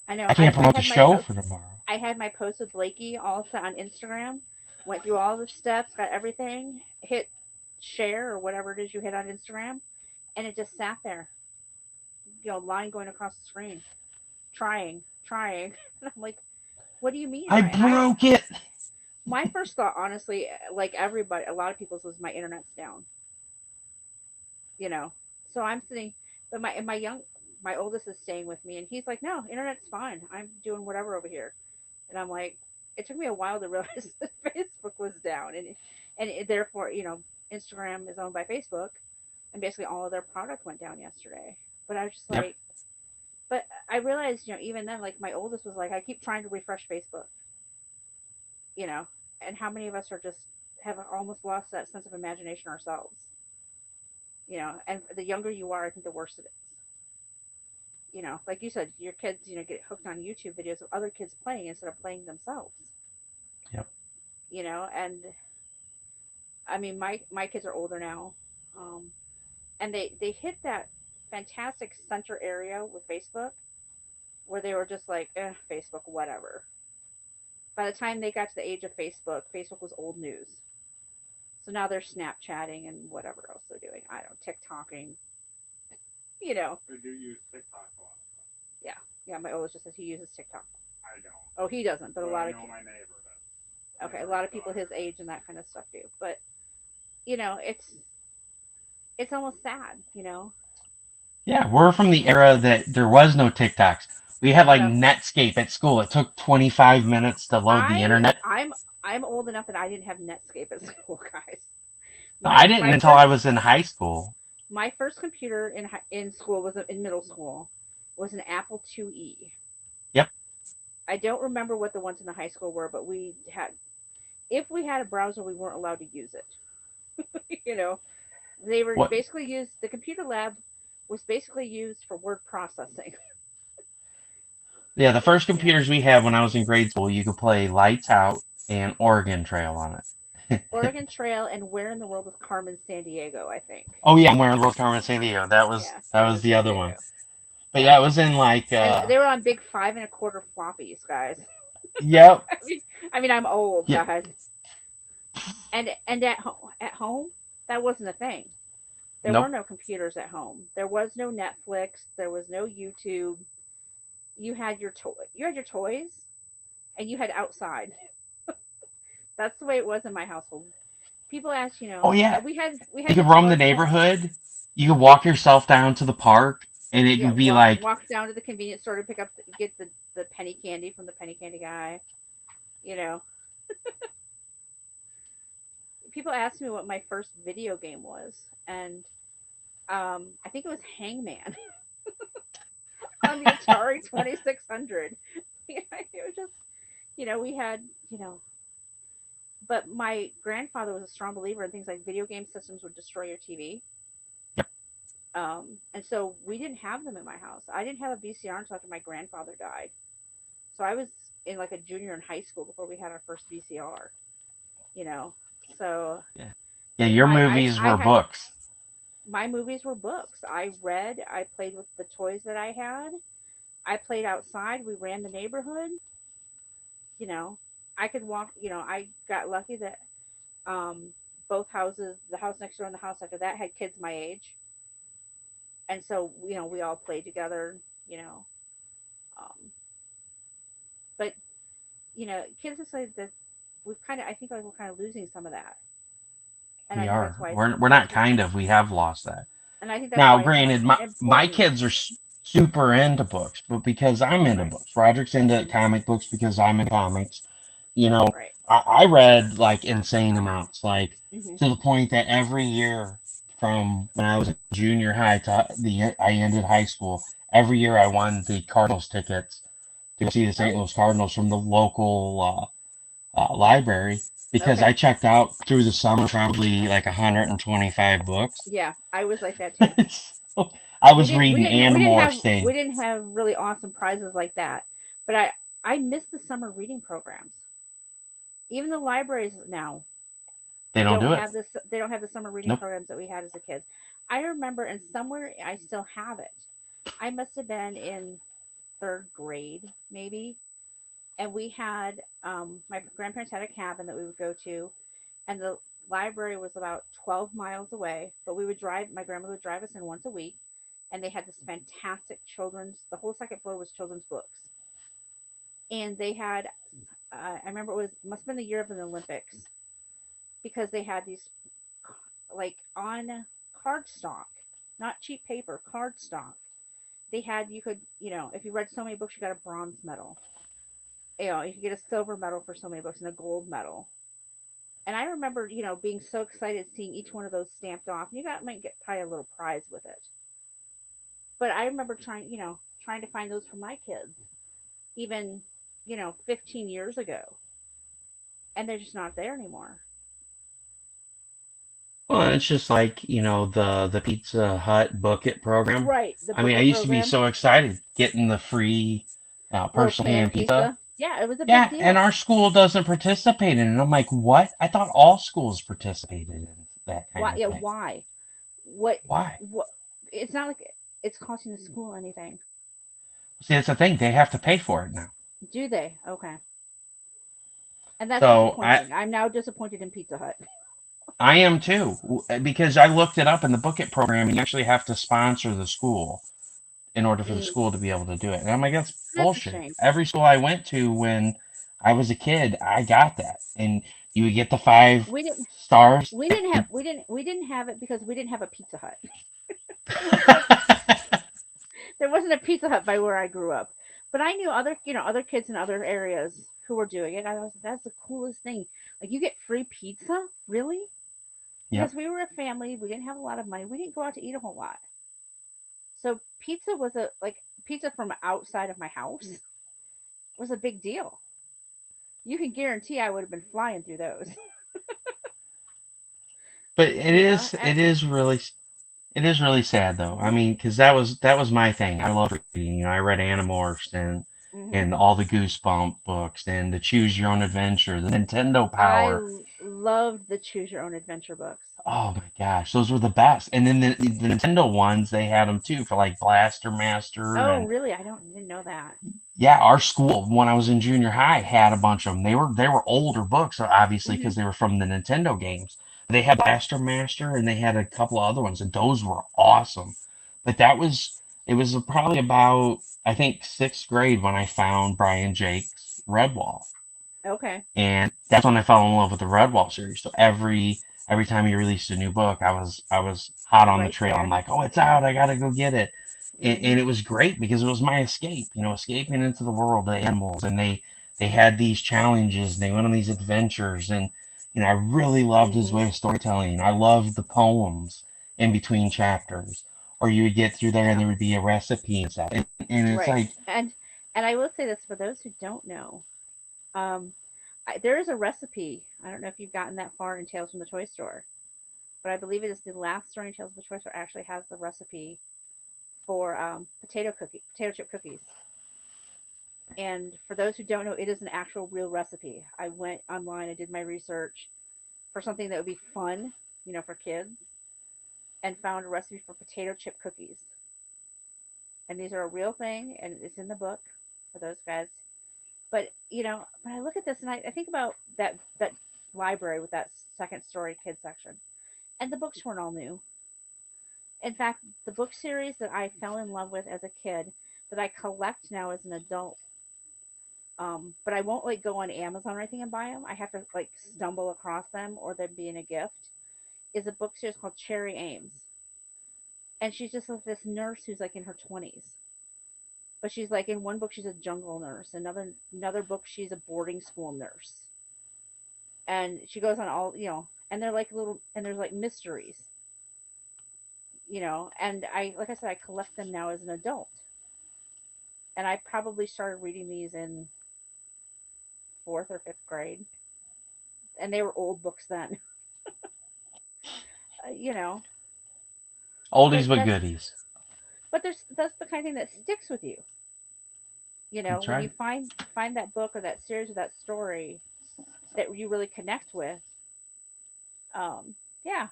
I know. I I, can't I promote the had my show post. for tomorrow. I had my post with Blakey all set on Instagram. Went through all the steps, got everything. Hit share or whatever it is you hit on Instagram, and it just sat there. Line going across the screen, trying. And I'm like, what do you mean, I try? And broke it. my first thought, honestly, like everybody, a lot of people's was my internet's down. you know. So I'm sitting, but my oldest is staying with me, and he's like, no, internet's fine. I'm doing whatever over here, and I'm like, it took me a while to realize that Facebook was down, therefore, Instagram is owned by Facebook, and basically all of their product went down yesterday. But I was just Yep. like, but I realized, even then, like my oldest was like, I keep trying to refresh Facebook, you know, and how many of us are just have almost lost that sense of imagination ourselves, and the younger you are, I think the worse it is. like you said, your kids, get hooked on YouTube videos of other kids playing instead of playing themselves. Yep. And I mean, my kids are older now, um, and they hit that fantastic center area with Facebook where they were just like, Facebook, whatever. By the time they got to the age of Facebook, Facebook was old news. So now they're Snapchatting and whatever else they're doing. I don't know, TikToking, you know. They do use TikTok a lot. Yeah, yeah. My oldest just says he uses TikTok. I don't. Oh, he doesn't, but a But lot I of know my neighbor does. okay, a Neighbor's lot of people daughter his does. age and that kind of stuff do. But it's almost sad. Yeah, we're from the era that there was no TikToks. We had like No, Netscape at school. It took 25 minutes to load the I internet. I'm I'm old enough that I didn't have Netscape at school, guys. I My didn't my until I first was in high school. my first computer in school was in middle school was an Apple IIe. Yep. I don't remember what the ones in the high school were, but we had if we had a browser, we weren't allowed to use it. you know, they were What? basically used. The computer lab was basically used for word processing. Yeah, the first you know, computers we had when I was in grade school, you could play Lights Out and Oregon Trail on it. Oregon Trail and Where in the World is Carmen San Diego? I think. Oh yeah, I'm wearing World Carmen San Diego. That was Yeah, that was Carmen the San other one. Diego. But Yeah, yeah, it was in like and they were on big 5 1/4 floppies, guys. yep. I mean, I'm old, Yeah. guys. And at home, that wasn't a thing. There were Nope. no computers at home. There was no Netflix. There was no YouTube. You had your toys, and you had outside. That's the way it was in my household. People ask, Oh yeah. we had You could roam the guitars that neighborhood. You could walk yourself down to the park and it yeah, could be like, walk down to the convenience store to pick up get the penny candy from the penny candy guy. You know, people ask me what my first video game was, and I think it was Hangman on the Atari 2600. it was just, we had, you know, but my grandfather was a strong believer in things like video game systems would destroy your TV. And so we didn't have them in my house. I didn't have a VCR until after my grandfather died. So I was in like a junior in high school before we had our first VCR, you know. So yeah, yeah, your movies I were had books. my movies were books. I read, I played with the toys that I had. I played outside. We ran the neighborhood, you know. I could walk, I got lucky that um both houses, the house next door and the house after that had kids my age. And so, we all played together, you know. Um but kids are like that we've kind of I think like we're kind of losing some of that. And I We think that's are. why We're not kind of. We have lost that. and I think that's Now, why it's granted, my important. kids are super into books, but because I'm into Right. books, Roderick's into Mhm. comic books because I'm into comics. You know, Right. I read like insane amounts, like Mhm. to the point that every year from when I was in junior high to I ended high school, every year I won the Cardinals tickets to go see the St. Oh, Louis Cardinals from the local library because I okay. checked out through the summer probably like 125 books. Yeah, I was like that too. So I We was didn't we reading didn't we and didn't more have staying. we didn't have really awesome prizes like that. But I miss the summer reading programs. Even the libraries now They don't don't do it. have this they don't have the summer reading Nope. programs that we had as a kid. I remember, and somewhere I still have it. I must have been in 3rd grade maybe, and we had my grandparents had a cabin that we would go to, and the library was about 12 miles away, but we would drive my grandmother would drive us in once a week, and they had this fantastic children's the whole second floor was children's books. And they had I remember it must have been the year of the Olympics, because they had these like on cardstock, not cheap paper, cardstock. They had you could, if you read so many books, you got a bronze medal. You could get a silver medal for so many books and a gold medal. And I remember, being so excited seeing each one of those stamped off. And you might get probably a little prize with it. But I remember trying to find those for my kids, even, 15 years ago. And they're just not there anymore. Well, it's just like, the Pizza Hut Book It program. Right, the I mean, Book I It used to be program, so excited getting the free little personal can pan pizza. pizza. Yeah, it was a big Yeah, and deal. our school doesn't participate in it. I'm like, what? I thought all schools participated in that kind Why? of Yeah, thing. why? What? Why? What? It's not like it's costing the school anything. See, that's the thing. They have to pay for it now. Do they? Okay. And that's So I disappointing. I'm now disappointed in Pizza Hut. I am too, because I looked it up in the Book It program, and you actually have to sponsor the school in order for the Mm, school to be able to do it. And I'm like, that's that's a bullshit. shame. Every school I went to when I was a kid, I got that. And you would get the five We didn't. stars. We didn't have it because we didn't have a Pizza Hut. There was no. There wasn't a Pizza Hut by where I grew up. But I knew other kids in other areas who were doing it. I was like, that's the coolest thing. Like you get free pizza, really? Yep. Because we were a family, we didn't have a lot of money. We didn't go out to eat a whole lot. So pizza was a like pizza from outside of my house was a big deal. You can guarantee I would have been flying through those. But it You know? is it is really it is really sad though. I mean, because that was my thing. I love reading. I read Animorphs Hmm. and all the Goosebump books and the Choose Your Own Adventure, the Nintendo I Power. loved the Choose Your Own Adventure books. Oh my gosh, those were the best. And then the Nintendo ones, they had them too for like Blaster Master Oh, and really? Didn't know that. yeah, our school when I was in junior high had a bunch of them. They were older books, obviously, Hmm. because they were from the Nintendo games. They had Blaster Master and they had a couple of other ones, and those were awesome. But it was probably about I think sixth grade when I found Brian Jake's Redwall, Okay. and that's when I fell in love with the Redwall series. So every time he released a new book, I was hot on the Right trail. I'm there. like, oh, it's out! I gotta go get it. And Hmm. it was great because it was my escape, escaping into the world of animals. And they had these challenges, and they went on these adventures, and I really loved his Hmm. way of storytelling. I loved the poems in between chapters, or you would get through there and Yeah. there would be a recipe and stuff. And it's Right. like, And I will say this for those who don't know. Um, there is a recipe. I don't know if you've gotten that far in Tales from the Toy Store, but I believe it is the last story in Tales from the Toy Store actually has the recipe for potato chip cookies. And for those who don't know, it is an actual real recipe. I went online, I did my research for something that would be fun, for kids, and found a recipe for potato chip cookies. And these are a real thing, and it's in the book for those guys. But when I look at this and I think about that library with that second story kids section, and the books weren't all new. In fact, the book series that I fell in love with as a kid that I collect now as an adult, but I won't like go on Amazon or anything and buy them. I have to like stumble across them or them being a gift. Is a book series called Cherry Ames, and she's just like this nurse who's like in her 20s, but she's like in one book she's a jungle nurse, another book she's a boarding school nurse, and she goes on all and they're like little and there's like mysteries, and I like I said I collect them now as an adult, and I probably started reading these in fourth or fifth grade, and they were old books then, you know. oldies But but goodies. that's the kind of thing that sticks with you, That's when you right. find that book or that series or that story that you really connect with. Yeah,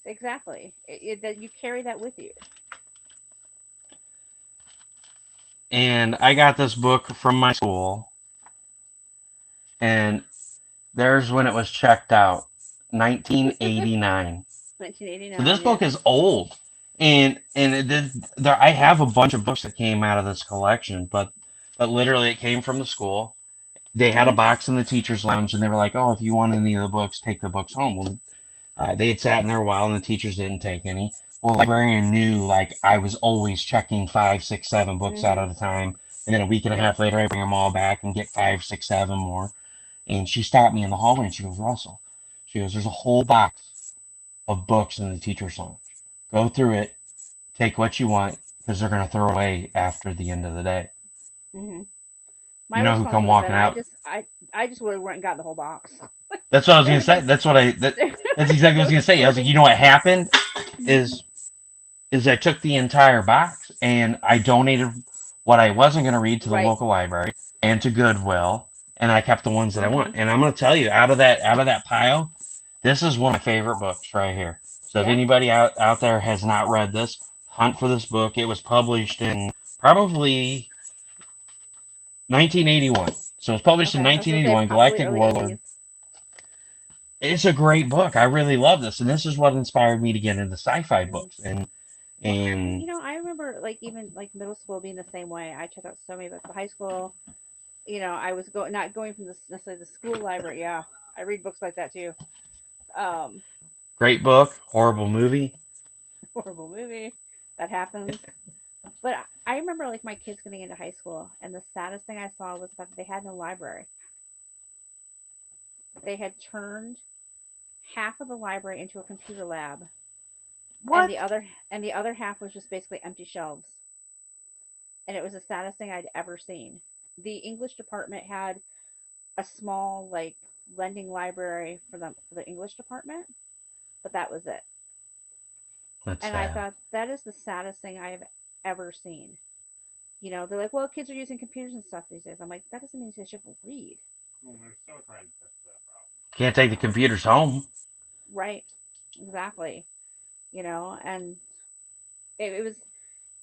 exactly. That you carry that with you. And I got this book from my school, and there's when it was checked out, 1989. So this 1989. book Yes. is old, and there I have a bunch of books that came out of this collection, but literally it came from the school. They had a Hmm. box in the teachers' lounge, and they were like, "Oh, if you want any of the books, take the books home." Well, they had sat in there a while, and the teachers didn't take any. Well, the librarian knew like I was always checking five, six, seven books out Hmm. at a time, and then a week and a Yep. half later, I bring them all back and get five, six, seven more. And she stopped me in the hallway and she goes, Russell, she goes, there's a whole box of books in the teacher's lounge. Go through it, take what you want, because they're going to throw away after the end of the day. Hmm. My You know who response come would have been, walking out? I just would have went and got the whole box. That's what I was going They're to say. just That's what I, that, That's exactly what I was No gonna say. I was like, you know what happened is I took the entire box and I donated what I wasn't gonna read to the Right. local library and to Goodwill, and I kept the ones that I want. Mhm. And I'm gonna tell you, out of that pile, this is one of my favorite books right here. So if Yeah. anybody out there has not read this, hunt for this book. It was published in probably 1981. So it was published in Okay. I was gonna say 1981. probably Galactic early Warlord. 80s. It's a great book. I really love this, and this is what inspired me to get into sci-fi Mhm. books. And Well, and I remember like even like middle school being the same way. I checked out so many books. High school, I was not going from necessarily the school library. Yeah, I read books like that too. Um, great book, horrible movie. horrible movie that happens. But I remember like my kids getting into high school, and the saddest thing I saw was that they had no library. They had turned half of the library into a computer lab, and What? the other half was just basically empty shelves. And it was the saddest thing I'd ever seen. The English department had a small like lending library for the English department, but that was it. That's And I sad. thought that is the saddest thing I have ever seen. They're like, well, kids are using computers and stuff these days. I'm like, that doesn't mean they shouldn't read. Well, they're still trying to fix that problem. Can't take the computers home. Right. Exactly. And it was,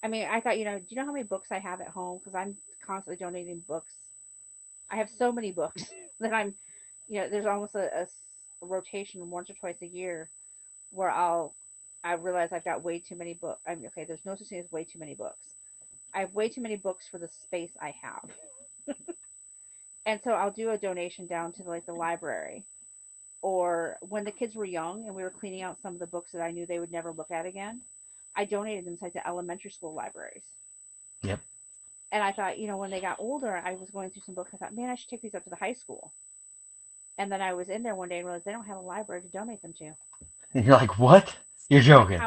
I mean, I thought, do you know how many books I have at home? Because I'm constantly donating books. I have so many books that there's almost a rotation once or twice a year where I realize I've got way too many books. I'm okay. There's no such thing as way too many books. I have way too many books for the space I have, and so I'll do a donation down to like the library. Or when the kids were young and we were cleaning out some of the books that I knew they would never look at again, I donated them to elementary school libraries. Yep. And I thought, when they got older, I was going through some books. I thought, man, I should take these up to the high school. And then I was in there one day and realized they don't have a library to donate them to. And you're like, what? You're I'm like, joking.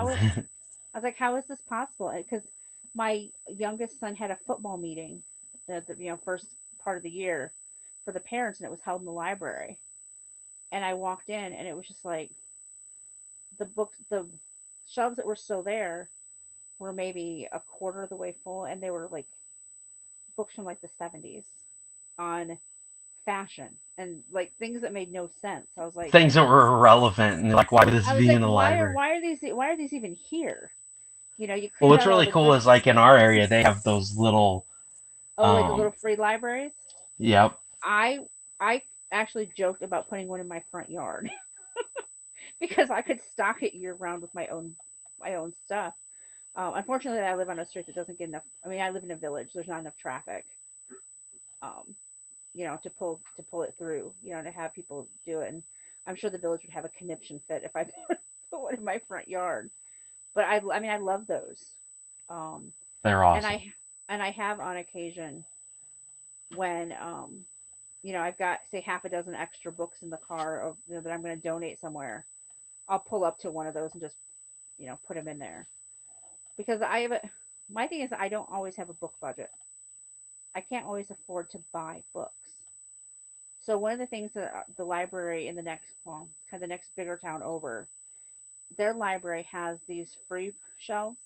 I was like, how is this possible? Because my youngest son had a football meeting, the first part of the year for the parents, and it was held in the library. And I walked in, and it was just like the shelves that were still there were maybe a quarter of the way full, and they were like books from like the 70s on fashion and like things that made no sense. Things that were irrelevant, and like, why would this I was be like, in the library? why are these even here? You Well, cleaned what's out all really the cool good. is like in our area, they have those little, Oh, like the little um, free libraries. yep. I I actually joked about putting one in my front yard because I could stock it year round with my own stuff. Unfortunately, I live on a street that doesn't get enough. I mean, I live in a village. There's not enough traffic, um, to pull it through. To have people do it. And I'm sure the village would have a conniption fit if I put one in my front yard. But I mean, I love those. Um, They're and awesome. I have on occasion when I've got say half a dozen extra books in the car of that I'm going to donate somewhere. I'll pull up to one of those and just put them in there because my thing is I don't always have a book budget. I can't always afford to buy books. So one of the things that the library in the next, well, kind of the next bigger town over, their library has these free shelves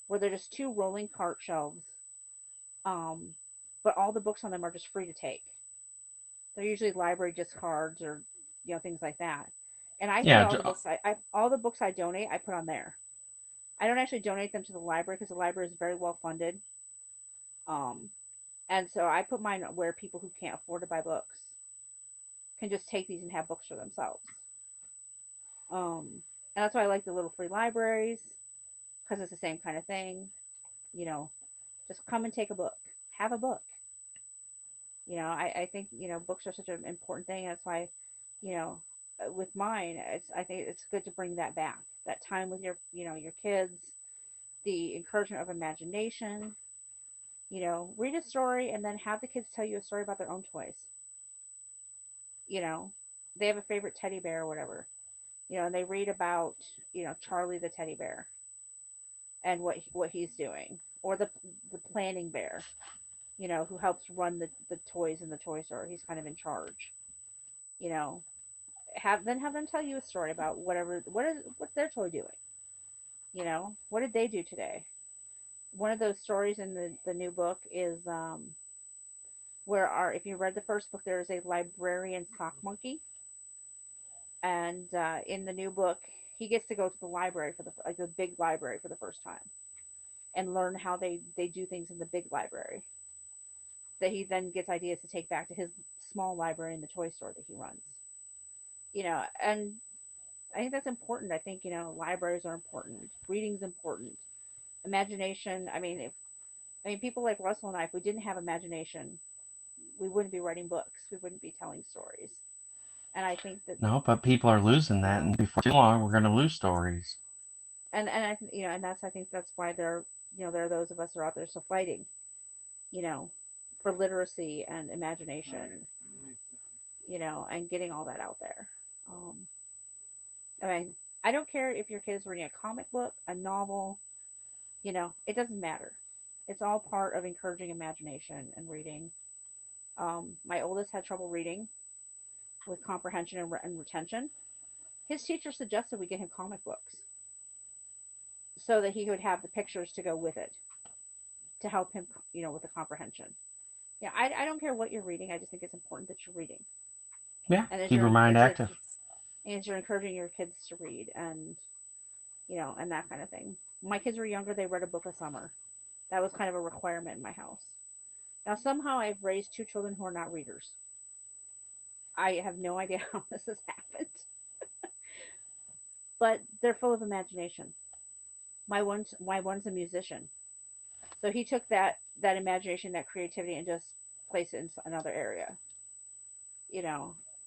where they're just two rolling cart shelves. Um, but all the books on them are just free to take. They're usually library discards or things like that. And I put Yeah, all the books I donate I put on there. I don't actually donate them to the library because the library is very well funded. Um, and so I put mine where people who can't afford to buy books can just take these and have books for themselves. And that's why I like the little free libraries because it's the same kind of thing. You know, just come and take a book, have a book. I think books are such an important thing. That's why, you know, with mine, I think it's good to bring that back. That time with your kids, the encouragement of imagination. Read a story and then have the kids tell you a story about their own toys. You know, they have a favorite teddy bear or whatever. And they read about Charlie the teddy bear and what he's doing, or the planning bear. Who helps run the toys in the toy store. He's kind of in charge. You know, have them tell you a story about what's their toy doing. What did they do today? One of those stories in the new book is if you read the first book, there is a librarian sock monkey, and in the new book, he gets to go to the library for the big library for the first time and learn how they do things in the big library. That he then gets ideas to take back to his small library in the toy store that he runs. And I think that's important. I think libraries are important. Reading's important. Imagination. People like Russell and I, if we didn't have imagination, we wouldn't be writing books. We wouldn't be telling stories. And I think that No, but people are losing that, and before too long, we're going to lose stories. and I think I think that's why there are those of us who are out there still fighting, for literacy and imagination, and getting all that out there. I mean, I don't care if your kid is reading a comic book, a novel, it doesn't matter. It's all part of encouraging imagination and reading. My oldest had trouble reading with comprehension and retention. His teacher suggested we get him comic books so that he would have the pictures to go with it to help him, with the comprehension. Yeah, I don't care what you're reading. I just think it's important that you're reading. Yeah, And keep your mind active. And you're encouraging your kids to read and, and that kind of thing. When my kids were younger, they read a book a summer. That was kind of a requirement in my house. Now, somehow I've raised 2 children who are not readers. I have no idea how this has happened. But they're full of imagination. My one's a musician. So he took that imagination, that creativity, and just placed it in another area.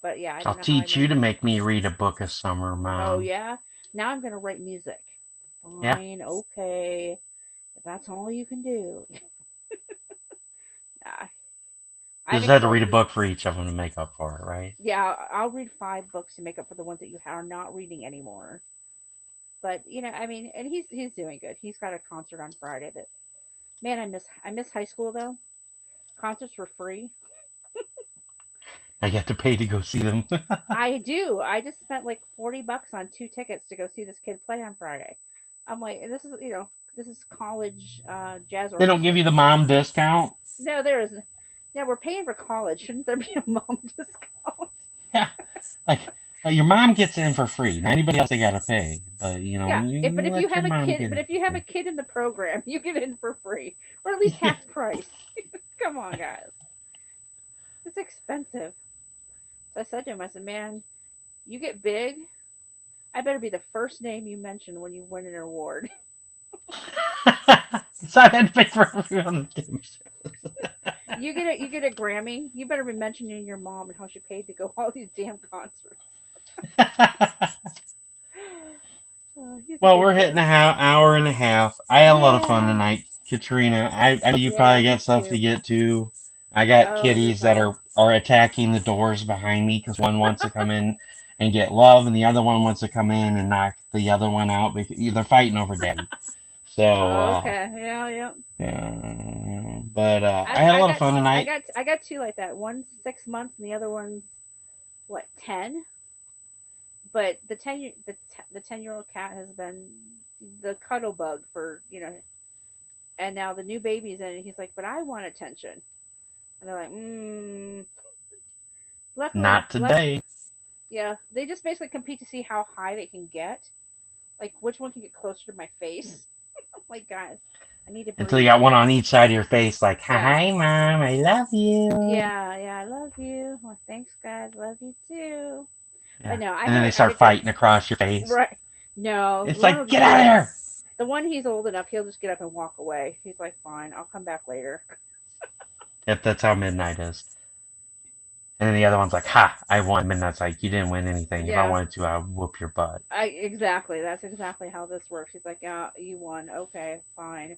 But yeah, I I'll don't know teach you to make me read a book a summer, Mom. Oh yeah? Now I'm going to write music. Fine, okay. If that's all you can do. Nah. You just had to read a book for each of them to make up for it, right? Yeah, I'll read 5 books to make up for the ones that you are not reading anymore. But and he's doing good. He's got a concert on Friday. Man, I miss high school though. Concerts were free. I get to pay to go see them. I do. I just spent like $40 on 2 tickets to go see this kid play on Friday. I'm like, this is college jazz orchestra. They don't give you the mom discount? No, there isn't. Yeah, we're paying for college. Shouldn't there be a mom discount? Yeah, like your mom gets in for free. Not anybody else they gotta pay. But yeah. But if you have a kid in the program, you get in for free, or at least half price. Come on, guys. It's expensive. So I said to him, I said, man, you get big, I better be the first name you mention when you win an award. So I had to pay for everyone. You get a Grammy, you better be mentioning your mom and how she paid to go all these damn concerts. Well, we're hitting an hour and a half. I had a lot of fun tonight, Katrina. I know you probably got stuff to get to. I got kitties that are attacking the doors behind me because one wants to come in and get love, and the other one wants to come in and knock the other one out because they're fighting over daddy. So okay, yeah. But I had a lot of fun tonight. I got 2 like that. One's 6 months, and the other one's 10. But the 10-year-old cat has been the cuddle bug for and now the new baby's in, and he's like, but I want attention. And they're like, luckily, not today. Yeah, they just basically compete to see how high they can get, like which one can get closer to my face. I'm like, guys, I need to breathe. Until you got one on each side of your face, like, hi, Mom, I love you. Yeah, I love you. Well, thanks, guys, love you too. Yeah. But no, and then they start fighting across your face. Right? No, it's like, get out of here. The one, he's old enough, he'll just get up and walk away. He's like, fine, I'll come back later. Yep, that's how Midnight is. And then the other one's like, ha, I won. Midnight's like, you didn't win anything. Yeah. If I wanted to, I'd whoop your butt. Exactly. That's exactly how this works. He's like, yeah, you won. Okay, fine.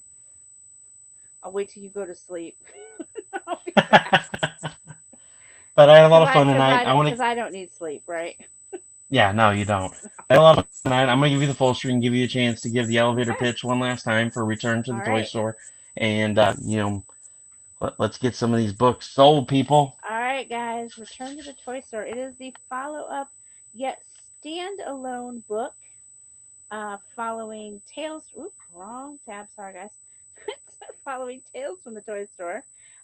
I'll wait till you go to sleep. But I had a lot of fun tonight. Because I don't need sleep, right? Yeah, no, you don't. I had a lot of fun tonight. I'm going to give you the full screen, give you a chance to give the elevator pitch one last time for Return to the Toy Store. And, let's get some of these books sold, people. All right, guys. Return to the Toy Store. It is the follow-up yet standalone book following Tales. Oop, wrong tab. Sorry, guys. Following Tales from the Toy Store.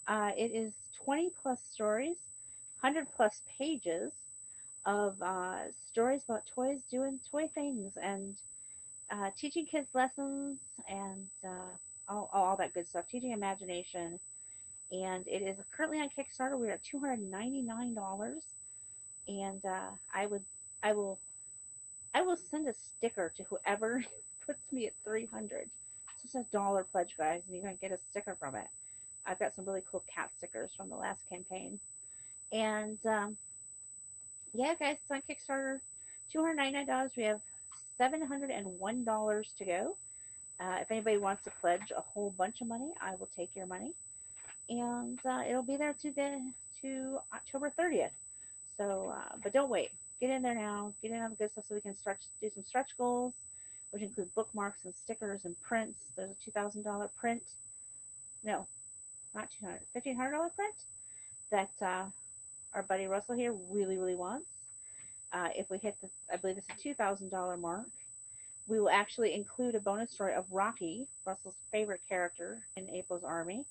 It is 20 plus stories, 100 plus pages of stories about toys doing toy things and teaching kids lessons and all that good stuff, teaching imagination. And it is currently on Kickstarter. We're at $299, and I will, I will send a sticker to whoever puts me at 300. It's just a dollar pledge, guys, and you're gonna get a sticker from it. I've got some really cool cat stickers from the last campaign, and yeah, guys, it's on Kickstarter. $299. We have $701 to go. If anybody wants to pledge a whole bunch of money, I will take your money, and it'll be there to October 30th. So, but don't wait. Get in there now. Get in on the good stuff so we can start do some stretch goals, which include bookmarks and stickers and prints. There's a $2,000 print. No, not 200, $1,500 print that our buddy Russell here really, really wants. If we hit the, I believe it's a $2,000 mark, we will actually include a bonus story of Rocky, Russell's favorite character in April's army.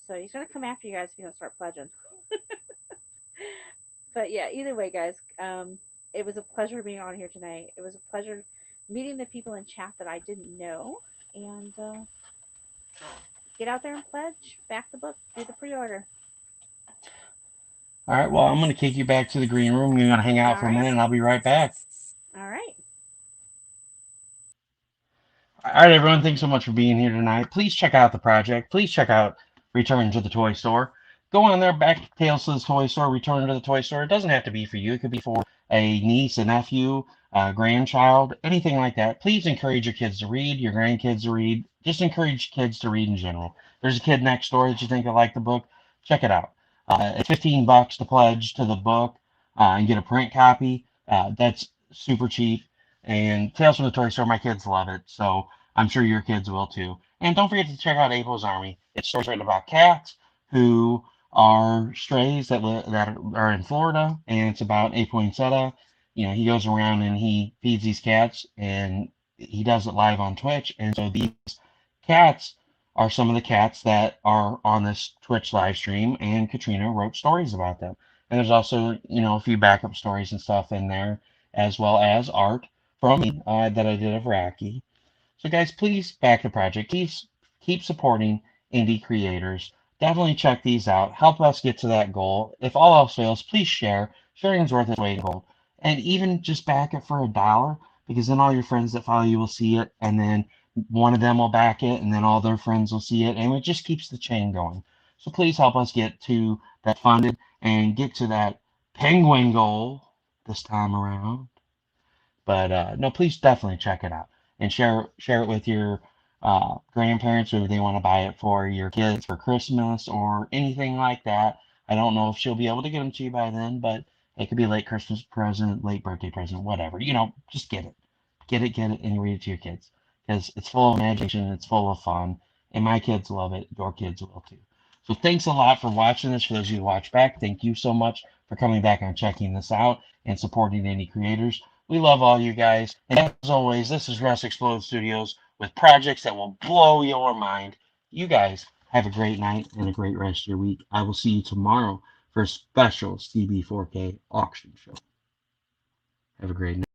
So he's going to come after you guys if you don't start pledging. But yeah, either way, guys, it was a pleasure being on here tonight. It was a pleasure meeting the people in chat that I didn't know. And get out there and pledge, back the book, do the pre-order. All right, well, I'm going to kick you back to the green room. You're going to hang out All for a right. minute, and I'll be right back. All right. All right, everyone, thanks so much for being here tonight. Please check out the project. Please check out Return to the Toy Store. Go on there, back Tales to the Toy Store, Return to the Toy Store. It doesn't have to be for you. It could be for a niece, a nephew, a grandchild, anything like that. Please encourage your kids to read, your grandkids to read. Just encourage kids to read in general. There's a kid next door that you think will like the book. Check it out. It's $15 to pledge to the book and get a print copy. That's super cheap. And Tales from the Toy Store, my kids love it, so I'm sure your kids will too. And don't forget to check out April's Army. It's stories written about cats who are strays that are in Florida, and it's about a poinsettia. You know, he goes around and he feeds these cats, and he does it live on Twitch. And so these cats are some of the cats that are on this Twitch live stream, and Katrina wrote stories about them. And there's also, you know, a few backup stories and stuff in there, as well as art from me that I did of Rocky. So guys, please back the project. Please keep supporting indie creators. Definitely check these out. Help us get to that goal. If all else fails, please share. Sharing is worth its weight in gold. And even just back it for $1, because then all your friends that follow you will see it, and then one of them will back it, and then all their friends will see it, and it just keeps the chain going. So please help us get to that funded and get to that penguin goal this time around. But no, please definitely check it out and share it with your grandparents, or if they want to buy it for your kids for Christmas or anything like that. I don't know if she'll be able to get them to you by then, but it could be late Christmas present, late birthday present, whatever. You know, just get it, and read it to your kids, because it's full of imagination, it's full of fun, and my kids love it. Your kids will too. So thanks a lot for watching this. For those of you who watch back, thank you so much for coming back and checking this out and supporting indie creators. We love all you guys. And as always, this is Russ Explode Studios with projects that will blow your mind. You guys have a great night and a great rest of your week. I will see you tomorrow for a special CB4K auction show. Have a great night.